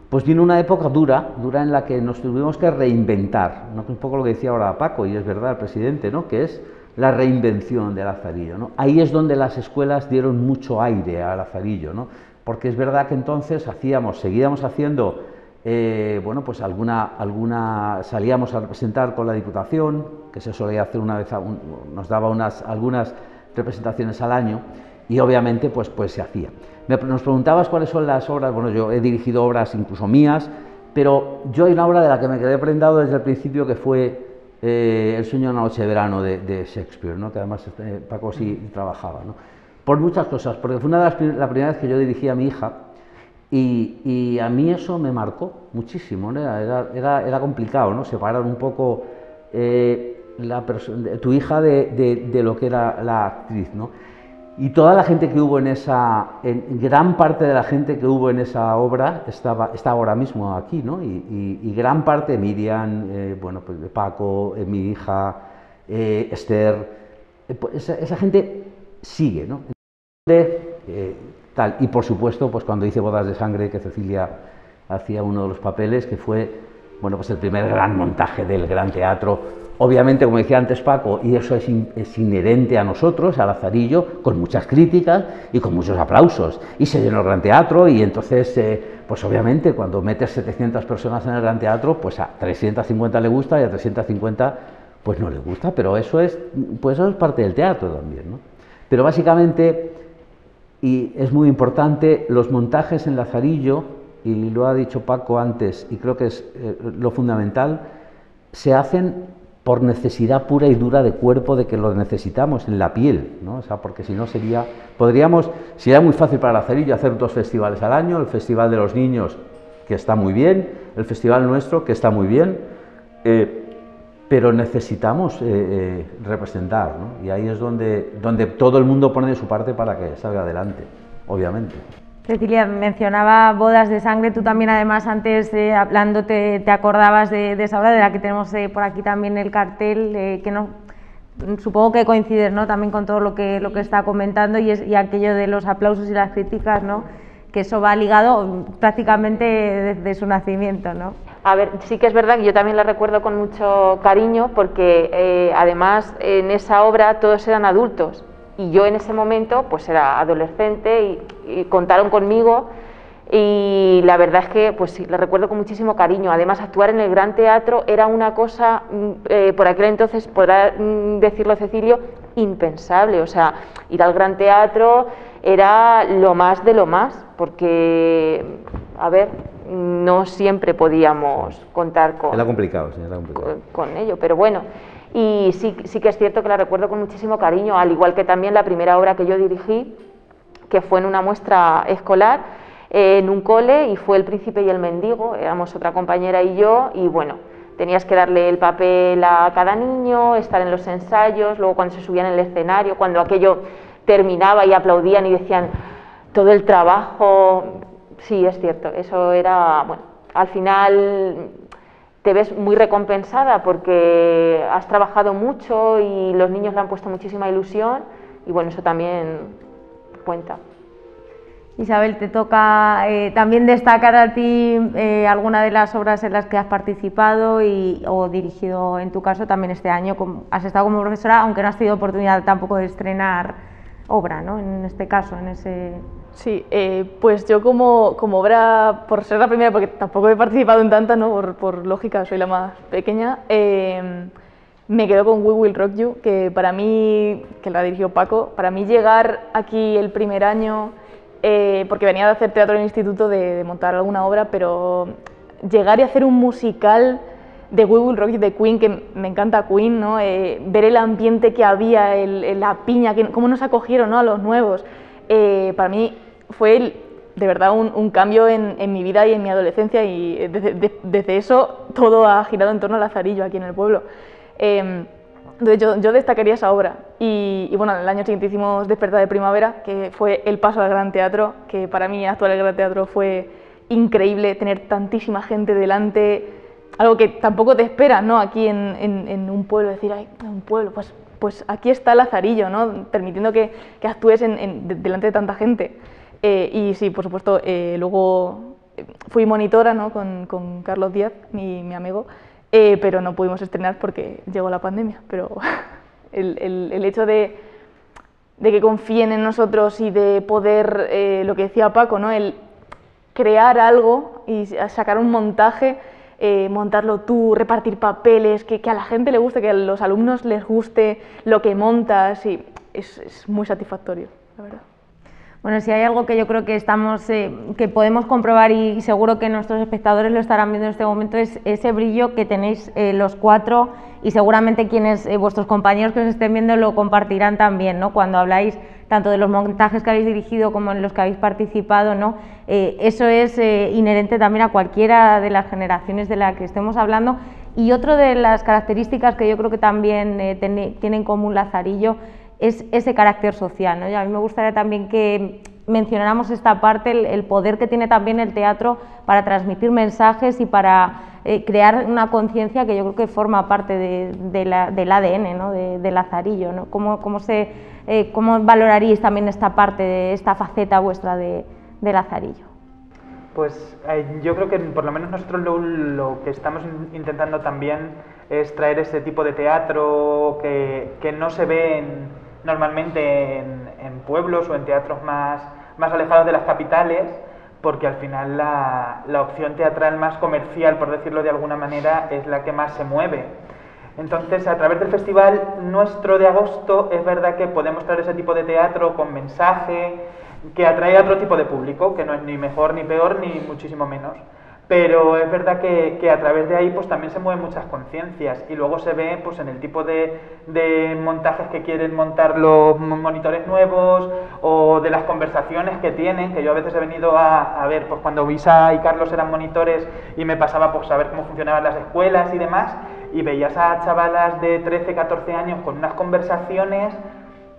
Pues viene una época dura en la que nos tuvimos que reinventar, ¿no? Un poco lo que decía ahora Paco, y es verdad el presidente, ¿no? Que es la reinvención de Lazarillo, ¿no? Ahí es donde las escuelas dieron mucho aire a Lazarillo, ¿no? Porque es verdad que entonces seguíamos haciendo, bueno, pues salíamos a representar con la Diputación, que se solía hacer una vez, nos daba algunas representaciones al año, y obviamente pues se hacía. Nos preguntabas cuáles son las obras. Bueno, yo he dirigido obras incluso mías, pero yo hay una obra de la que me quedé prendado desde el principio, que fue El sueño de una noche de verano de Shakespeare, ¿no? Que además Paco sí trabajaba, ¿no? Por muchas cosas, porque fue la primera vez que yo dirigí a mi hija, y a mí eso me marcó muchísimo, ¿no? Era complicado, ¿no? Separar un poco tu hija de lo que era la actriz, ¿no? Y toda la gente que hubo gran parte de la gente que hubo en esa obra está ahora mismo aquí, ¿no? Y gran parte, Miriam, bueno, pues Paco, mi hija, Esther, pues esa gente sigue, ¿no? Tal. Y por supuesto, pues cuando hice Bodas de Sangre, que Cecilia hacía uno de los papeles, que fue, bueno, pues el primer gran montaje del Gran Teatro. Obviamente, como decía antes Paco, y eso es inherente a nosotros, a Lazarillo, con muchas críticas y con muchos aplausos. Y se llenó el Gran Teatro, y entonces, pues obviamente, cuando metes 700 personas en el Gran Teatro, pues a 350 le gusta y a 350 pues no le gusta, pero eso es parte del teatro también, ¿no? Pero básicamente, y es muy importante, los montajes en Lazarillo, y lo ha dicho Paco antes, y creo que es lo fundamental, se hacen por necesidad pura y dura de cuerpo, de que lo necesitamos en la piel, ¿no? O sea, porque si no sería muy fácil para Lazarillo hacer 2 festivales al año, el Festival de los Niños, que está muy bien, el Festival nuestro, que está muy bien, pero necesitamos representar, ¿no? Y ahí es donde todo el mundo pone de su parte para que salga adelante, obviamente. Cecilia, mencionaba Bodas de Sangre, tú también además antes hablando te acordabas de esa obra, de la que tenemos por aquí también el cartel, que no, supongo que coincides, ¿no? También con todo lo que está comentando, y aquello de los aplausos y las críticas, ¿no? Que eso va ligado prácticamente desde su nacimiento, ¿no? A ver, sí que es verdad que yo también la recuerdo con mucho cariño, porque además en esa obra todos eran adultos. Y yo en ese momento pues era adolescente y contaron conmigo, y la verdad es que pues sí, la recuerdo con muchísimo cariño. Además, actuar en el Gran Teatro era una cosa, por aquel entonces, podrá decirlo Cecilio, impensable. O sea, ir al Gran Teatro era lo más de lo más, porque, a ver, no siempre podíamos contar con... Era complicado, sí, era complicado. Con ello, pero bueno. Y sí que es cierto que la recuerdo con muchísimo cariño, al igual que también la primera obra que yo dirigí, que fue en una muestra escolar, en un cole, y fue El Príncipe y el Mendigo. Éramos otra compañera y yo, y bueno, tenías que darle el papel a cada niño, estar en los ensayos, luego cuando se subían en el escenario, cuando aquello terminaba y aplaudían y decían todo el trabajo. Sí, es cierto, eso era, bueno, al final te ves muy recompensada porque has trabajado mucho y los niños le han puesto muchísima ilusión, y bueno, eso también cuenta. Isabel, te toca también destacar a ti alguna de las obras en las que has participado o dirigido, en tu caso también este año. Has estado como profesora, aunque no has tenido oportunidad tampoco de estrenar obra, ¿no? En este caso, en ese... Sí, pues yo como obra, por ser la primera, porque tampoco he participado en tanta, ¿no? Por lógica, soy la más pequeña, me quedo con We Will Rock You, que para mí, que la dirigió Paco, para mí llegar aquí el primer año, porque venía de hacer teatro en el instituto, de montar alguna obra, pero llegar y hacer un musical de We Will Rock You de Queen, que me encanta Queen, ¿no? Ver el ambiente que había, la piña, cómo nos acogieron, ¿no? A los nuevos, para mí fue de verdad un cambio en mi vida y en mi adolescencia, y desde eso todo ha girado en torno a Lazarillo aquí en el pueblo. Entonces yo destacaría esa obra y bueno, el año siguiente hicimos Despertar de Primavera, que fue el paso al Gran Teatro, que para mí actuar el Gran Teatro fue increíble, tener tantísima gente delante, algo que tampoco te esperas, ¿no? Aquí en un pueblo, decir, ay, un pueblo, pues aquí está Lazarillo, ¿no? Permitiendo que actúes delante de tanta gente. Y sí, por supuesto, luego fui monitora, ¿no? con Carlos Díaz, mi amigo, pero no pudimos estrenar porque llegó la pandemia. Pero el hecho de que confíen en nosotros y de poder, lo que decía Paco, ¿no? El crear algo y sacar un montaje, montarlo tú, repartir papeles, que a la gente le guste, que a los alumnos les guste lo que montas, y es muy satisfactorio, la verdad. Bueno, si hay algo que yo creo que que podemos comprobar y seguro que nuestros espectadores lo estarán viendo en este momento, es ese brillo que tenéis los cuatro, y seguramente quienes vuestros compañeros que os estén viendo lo compartirán también, ¿no? Cuando habláis tanto de los montajes que habéis dirigido como en los que habéis participado, ¿no? Eso es inherente también a cualquiera de las generaciones de las que estemos hablando. Y otra de las características que yo creo que también tiene en común Lazarillo es ese carácter social, ¿no? Y a mí me gustaría también que mencionáramos esta parte, el poder que tiene también el teatro para transmitir mensajes y para crear una conciencia que yo creo que forma parte del ADN, ¿no? de Lazarillo, ¿no? ¿Cómo valoraríais también esta parte, de esta faceta vuestra de Lazarillo? Pues yo creo que por lo menos nosotros lo que estamos intentando también es traer ese tipo de teatro que no se ve normalmente en pueblos o en teatros más alejados de las capitales, porque al final la opción teatral más comercial, por decirlo de alguna manera, es la que más se mueve. Entonces, a través del festival nuestro de agosto, es verdad que podemos traer ese tipo de teatro con mensaje, que atrae a otro tipo de público, que no es ni mejor ni peor, ni muchísimo menos. Pero es verdad que a través de ahí pues también se mueven muchas conciencias, y luego se ve pues en el tipo de montajes que quieren montar los monitores nuevos, o de las conversaciones que tienen, que yo a veces he venido a ver pues cuando Isa y Carlos eran monitores y me pasaba pues a ver cómo funcionaban las escuelas y demás, y veías a chavalas de 13, 14 años con unas conversaciones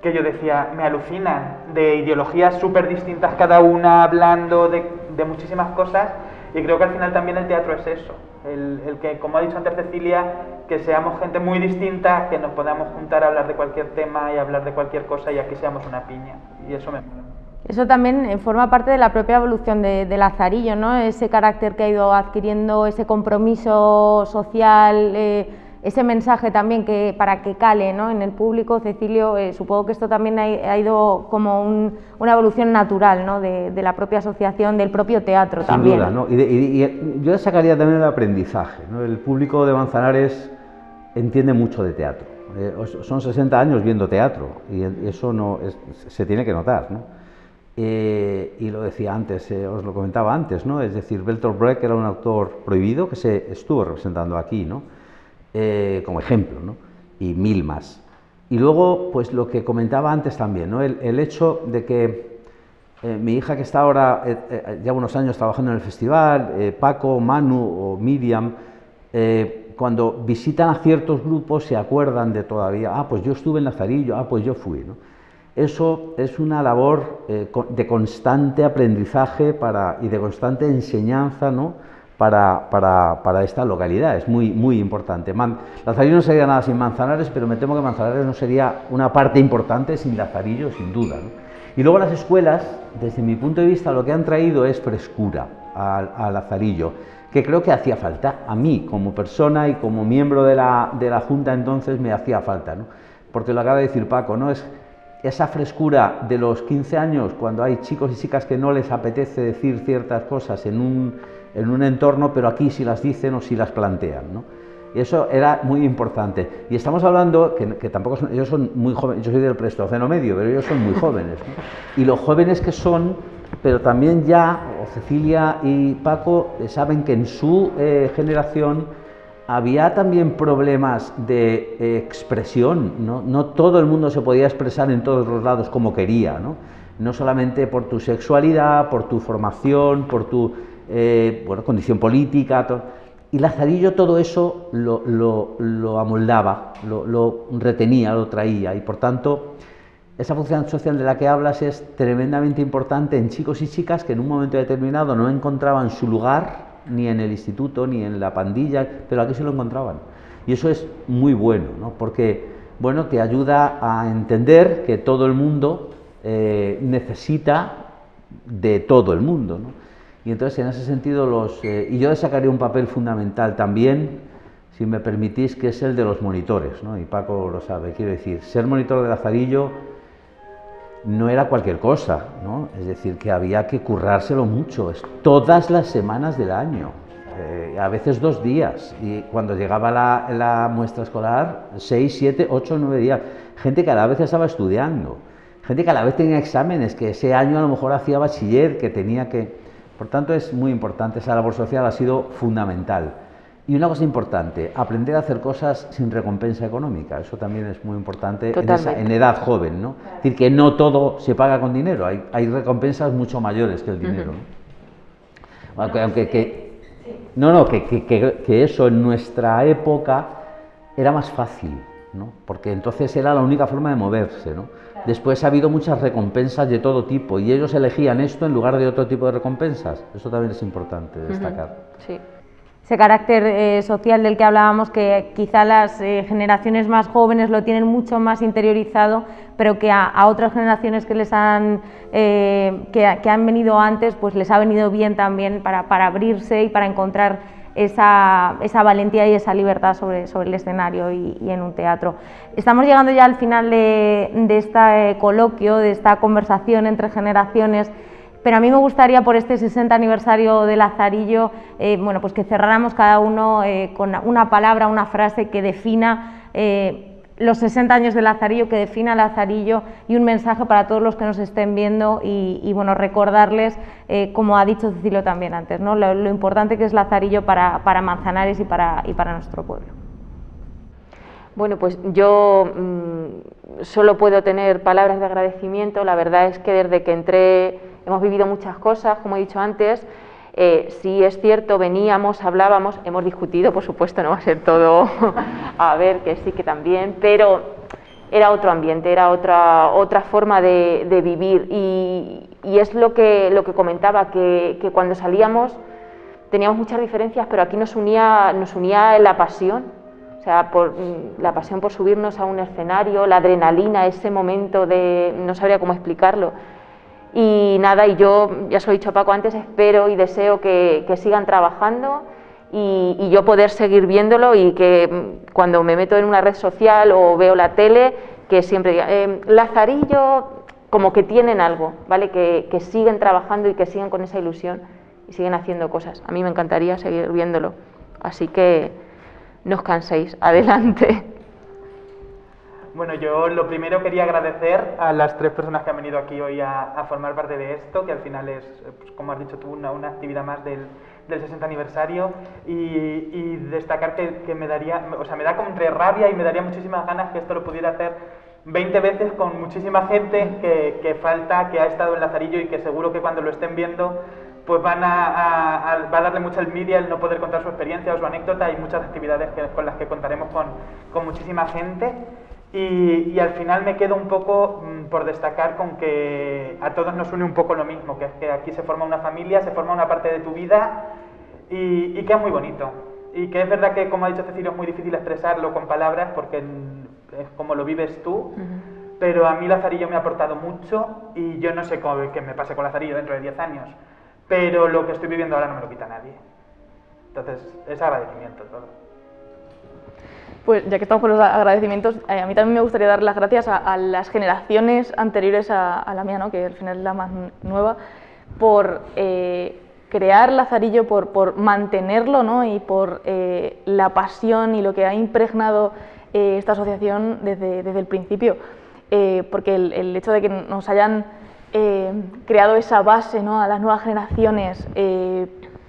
que yo decía, me alucinan, de ideologías súper distintas cada una, hablando de muchísimas cosas. Y creo que al final también el teatro es eso, el que, como ha dicho antes Cecilia, que seamos gente muy distinta, que nos podamos juntar a hablar de cualquier tema y hablar de cualquier cosa, y aquí seamos una piña, y eso me mola. Eso también forma parte de la propia evolución de Lazarillo, ¿no? Ese carácter que ha ido adquiriendo, ese compromiso social, ese mensaje también para que cale, ¿no? En el público. Cecilio, supongo que esto también ha ido como una evolución natural, ¿no? de la propia asociación, del propio teatro. Sin también. duda, ¿no? Y yo sacaría también el aprendizaje, ¿no? El público de Manzanares entiende mucho de teatro. Son 60 años viendo teatro, y eso se tiene que notar, ¿no? Y lo decía antes, os lo comentaba antes, ¿no? Es decir, Bertolt Brecht era un autor prohibido que se estuvo representando aquí, ¿no? Como ejemplo, ¿no? Y mil más. Y luego, pues lo que comentaba antes también, ¿no? El hecho de que mi hija, que está ahora, lleva unos años trabajando en el festival, Paco, Manu o Miriam, cuando visitan a ciertos grupos se acuerdan de todavía, pues yo estuve en Lazarillo, pues yo fui, ¿no? Eso es una labor de constante aprendizaje y de constante enseñanza, ¿no? Para esta localidad, es muy, muy importante. Lazarillo no sería nada sin Manzanares, pero me temo que Manzanares no sería una parte importante sin Lazarillo, sin duda, ¿no? Y luego las escuelas, desde mi punto de vista, lo que han traído es frescura a Lazarillo, que creo que hacía falta. A mí, como persona y como miembro de la Junta entonces, me hacía falta, ¿no? Porque lo acaba de decir Paco, ¿no? Es esa frescura de los 15 años, cuando hay chicos y chicas que no les apetece decir ciertas cosas en un entorno, pero aquí sí las dicen o sí las plantean, ¿no? Y eso era muy importante. Y estamos hablando, que tampoco son, ellos son muy jóvenes, yo soy del Pleistoceno medio, pero ellos son muy jóvenes, ¿no? Y los jóvenes que son, pero también ya, Cecilia y Paco, saben que en su generación había también problemas de expresión, ¿no? No todo el mundo se podía expresar en todos los lados como quería, ¿no? No solamente por tu sexualidad, por tu formación, por tu condición política, Y Lazarillo todo eso lo amoldaba, lo retenía, lo traía, y por tanto esa función social de la que hablas es tremendamente importante en chicos y chicas que en un momento determinado no encontraban su lugar ni en el instituto ni en la pandilla, pero aquí sí lo encontraban. Y eso es muy bueno, ¿no? Porque bueno, te ayuda a entender que todo el mundo necesita de todo el mundo, ¿no? Y entonces en ese sentido y yo destacaría un papel fundamental también, si me permitís, que es el de los monitores, ¿no? Y Paco lo sabe, quiero decir, ser monitor de Lazarillo no era cualquier cosa, ¿no? Es decir, que había que currárselo mucho, todas las semanas del año, a veces 2 días, y cuando llegaba la muestra escolar, 6, 7, 8, 9 días, gente que a la vez estaba estudiando, gente que a la vez tenía exámenes, que ese año a lo mejor hacía bachiller, que tenía que... Por tanto es muy importante, esa labor social ha sido fundamental. Y una cosa importante, aprender a hacer cosas sin recompensa económica, eso también es muy importante en edad joven, ¿no? Es decir, que no todo se paga con dinero, hay recompensas mucho mayores que el dinero, ¿no? Que eso en nuestra época era más fácil, ¿no? Porque entonces era la única forma de moverse, ¿no? Después ha habido muchas recompensas de todo tipo y ellos elegían esto en lugar de otro tipo de recompensas, eso también es importante destacar. Sí. Ese carácter social del que hablábamos, que quizá las generaciones más jóvenes lo tienen mucho más interiorizado, pero que a otras generaciones que les han que han venido antes, pues les ha venido bien también para abrirse y para encontrar esa valentía y esa libertad sobre el escenario y en un teatro. Estamos llegando ya al final de este coloquio, de esta conversación entre generaciones. Pero a mí me gustaría, por este 60 aniversario de Lazarillo, bueno, pues que cerráramos cada uno con una palabra, una frase que defina los 60 años de Lazarillo, que defina Lazarillo, y un mensaje para todos los que nos estén viendo y bueno, recordarles, como ha dicho Cecilio también antes, ¿no? lo importante que es Lazarillo para Manzanares y para nuestro pueblo. Bueno, pues yo solo puedo tener palabras de agradecimiento. La verdad es que desde que entré hemos vivido muchas cosas, como he dicho antes. Sí es cierto, veníamos, hablábamos, hemos discutido, por supuesto, no va a ser todo a ver, que sí, que también, pero era otro ambiente, era otra forma de vivir y es lo que comentaba, que cuando salíamos teníamos muchas diferencias, pero aquí nos unía la pasión. O sea, la pasión por subirnos a un escenario, la adrenalina, ese momento de... no sabría cómo explicarlo. Y nada, y yo, ya se lo he dicho a Paco antes, espero y deseo que sigan trabajando y yo poder seguir viéndolo y que cuando me meto en una red social o veo la tele, que siempre diga, Lazarillo, como que tienen algo, ¿vale? Que siguen trabajando y que siguen con esa ilusión y siguen haciendo cosas. A mí me encantaría seguir viéndolo, así que... no os canséis, adelante. Bueno, yo lo primero quería agradecer a las 3 personas que han venido aquí hoy a formar parte de esto, que al final es, pues, como has dicho tú, una actividad más del 60 aniversario y destacar que me daría, o sea, me da como entre rabia y me daría muchísimas ganas que esto lo pudiera hacer 20 veces con muchísima gente que falta, que ha estado en Lazarillo y que seguro que cuando lo estén viendo pues va a darle mucha envidia el no poder contar su experiencia o su anécdota y muchas actividades con las que contaremos con muchísima gente. Y al final me quedo un poco por destacar con que a todos nos une un poco lo mismo, que es que aquí se forma una familia, se forma una parte de tu vida y que es muy bonito. Y que es verdad que, como ha dicho Cecilio, es muy difícil expresarlo con palabras porque es como lo vives tú, pero a mí Lazarillo me ha aportado mucho y yo no sé qué me pase con Lazarillo dentro de 10 años. Pero lo que estoy viviendo ahora no me lo quita nadie. Entonces, es agradecimiento todo. Pues ya que estamos con los agradecimientos, a mí también me gustaría dar las gracias a las generaciones anteriores a la mía, ¿no? Que al final es la más nueva, por crear Lazarillo, por mantenerlo, ¿no? Y por la pasión y lo que ha impregnado esta asociación desde el principio. Porque el hecho de que nos hayan creado esa base, ¿no? A las nuevas generaciones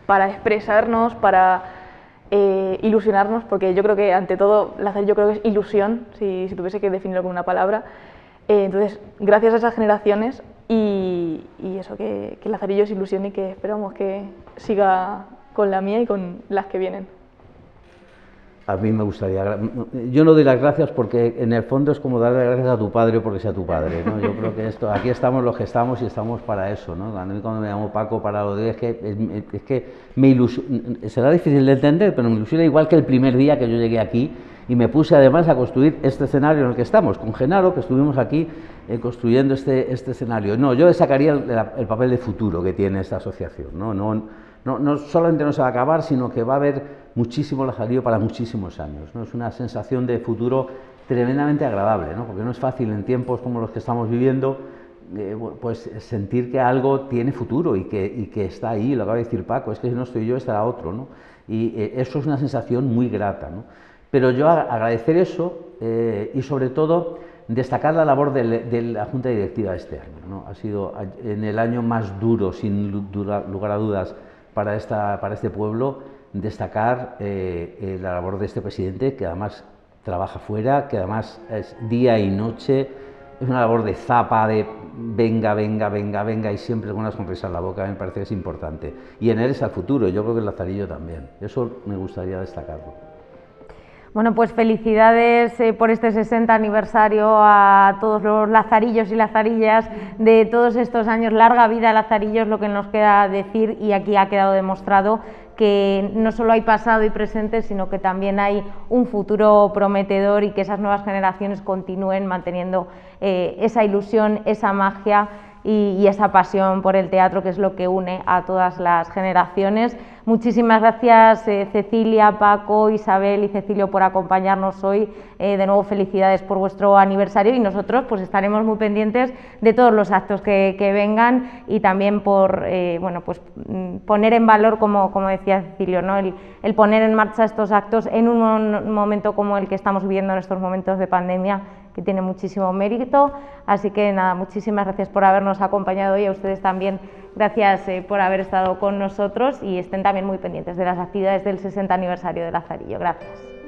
para expresarnos, para ilusionarnos, porque yo creo que ante todo Lazarillo creo que es ilusión, si tuviese que definirlo con una palabra. Entonces, gracias a esas generaciones y eso, que Lazarillo es ilusión y que esperamos que siga con la mía y con las que vienen. A mí me gustaría, yo no doy las gracias porque en el fondo es como darle las gracias a tu padre porque sea tu padre, ¿no? Yo creo que aquí estamos los que estamos y estamos para eso, ¿no? A mí cuando me llamo Paco para lo de es que me ilusiona, será difícil de entender, pero me ilusiona igual que el primer día que yo llegué aquí y me puse además a construir este escenario en el que estamos, con Genaro, que estuvimos aquí construyendo este escenario. No, yo sacaría el papel de futuro que tiene esta asociación, ¿no? No solamente no se va a acabar, sino que va a haber muchísimo Lazarillo para muchísimos años, ¿no? Es una sensación de futuro tremendamente agradable, ¿no? Porque no es fácil en tiempos como los que estamos viviendo pues sentir que algo tiene futuro y que está ahí, lo acaba de decir Paco, es que si no estoy yo estará otro, ¿no? Y eso es una sensación muy grata, ¿no? Pero yo agradecer eso y sobre todo destacar la labor de la Junta Directiva este año, ¿no? Ha sido en el año más duro, sin lugar a dudas, para este pueblo, destacar la labor de este presidente, que además trabaja fuera, que además es día y noche, es una labor de zapa, de venga, venga, venga, venga, y siempre con una sonrisa en la boca. Me parece que es importante. Y en él es el futuro, y yo creo que en Lazarillo también. Eso me gustaría destacarlo. Bueno, pues felicidades por este 60 aniversario a todos los lazarillos y lazarillas de todos estos años. Larga vida a Lazarillo es lo que nos queda decir, y aquí ha quedado demostrado que no solo hay pasado y presente, sino que también hay un futuro prometedor, y que esas nuevas generaciones continúen manteniendo esa ilusión, esa magia y esa pasión por el teatro, que es lo que une a todas las generaciones. Muchísimas gracias Cecilia, Paco, Isabel y Cecilio por acompañarnos hoy. De nuevo felicidades por vuestro aniversario, y nosotros pues estaremos muy pendientes de todos los actos que vengan, y también por bueno, pues poner en valor, como decía Cecilio, ¿no? el poner en marcha estos actos en un momento como el que estamos viviendo en estos momentos de pandemia, que tiene muchísimo mérito. Así que nada, muchísimas gracias por habernos acompañado hoy, a ustedes también gracias por haber estado con nosotros, y estén también muy pendientes de las actividades del 60 aniversario de Lazarillo. Gracias.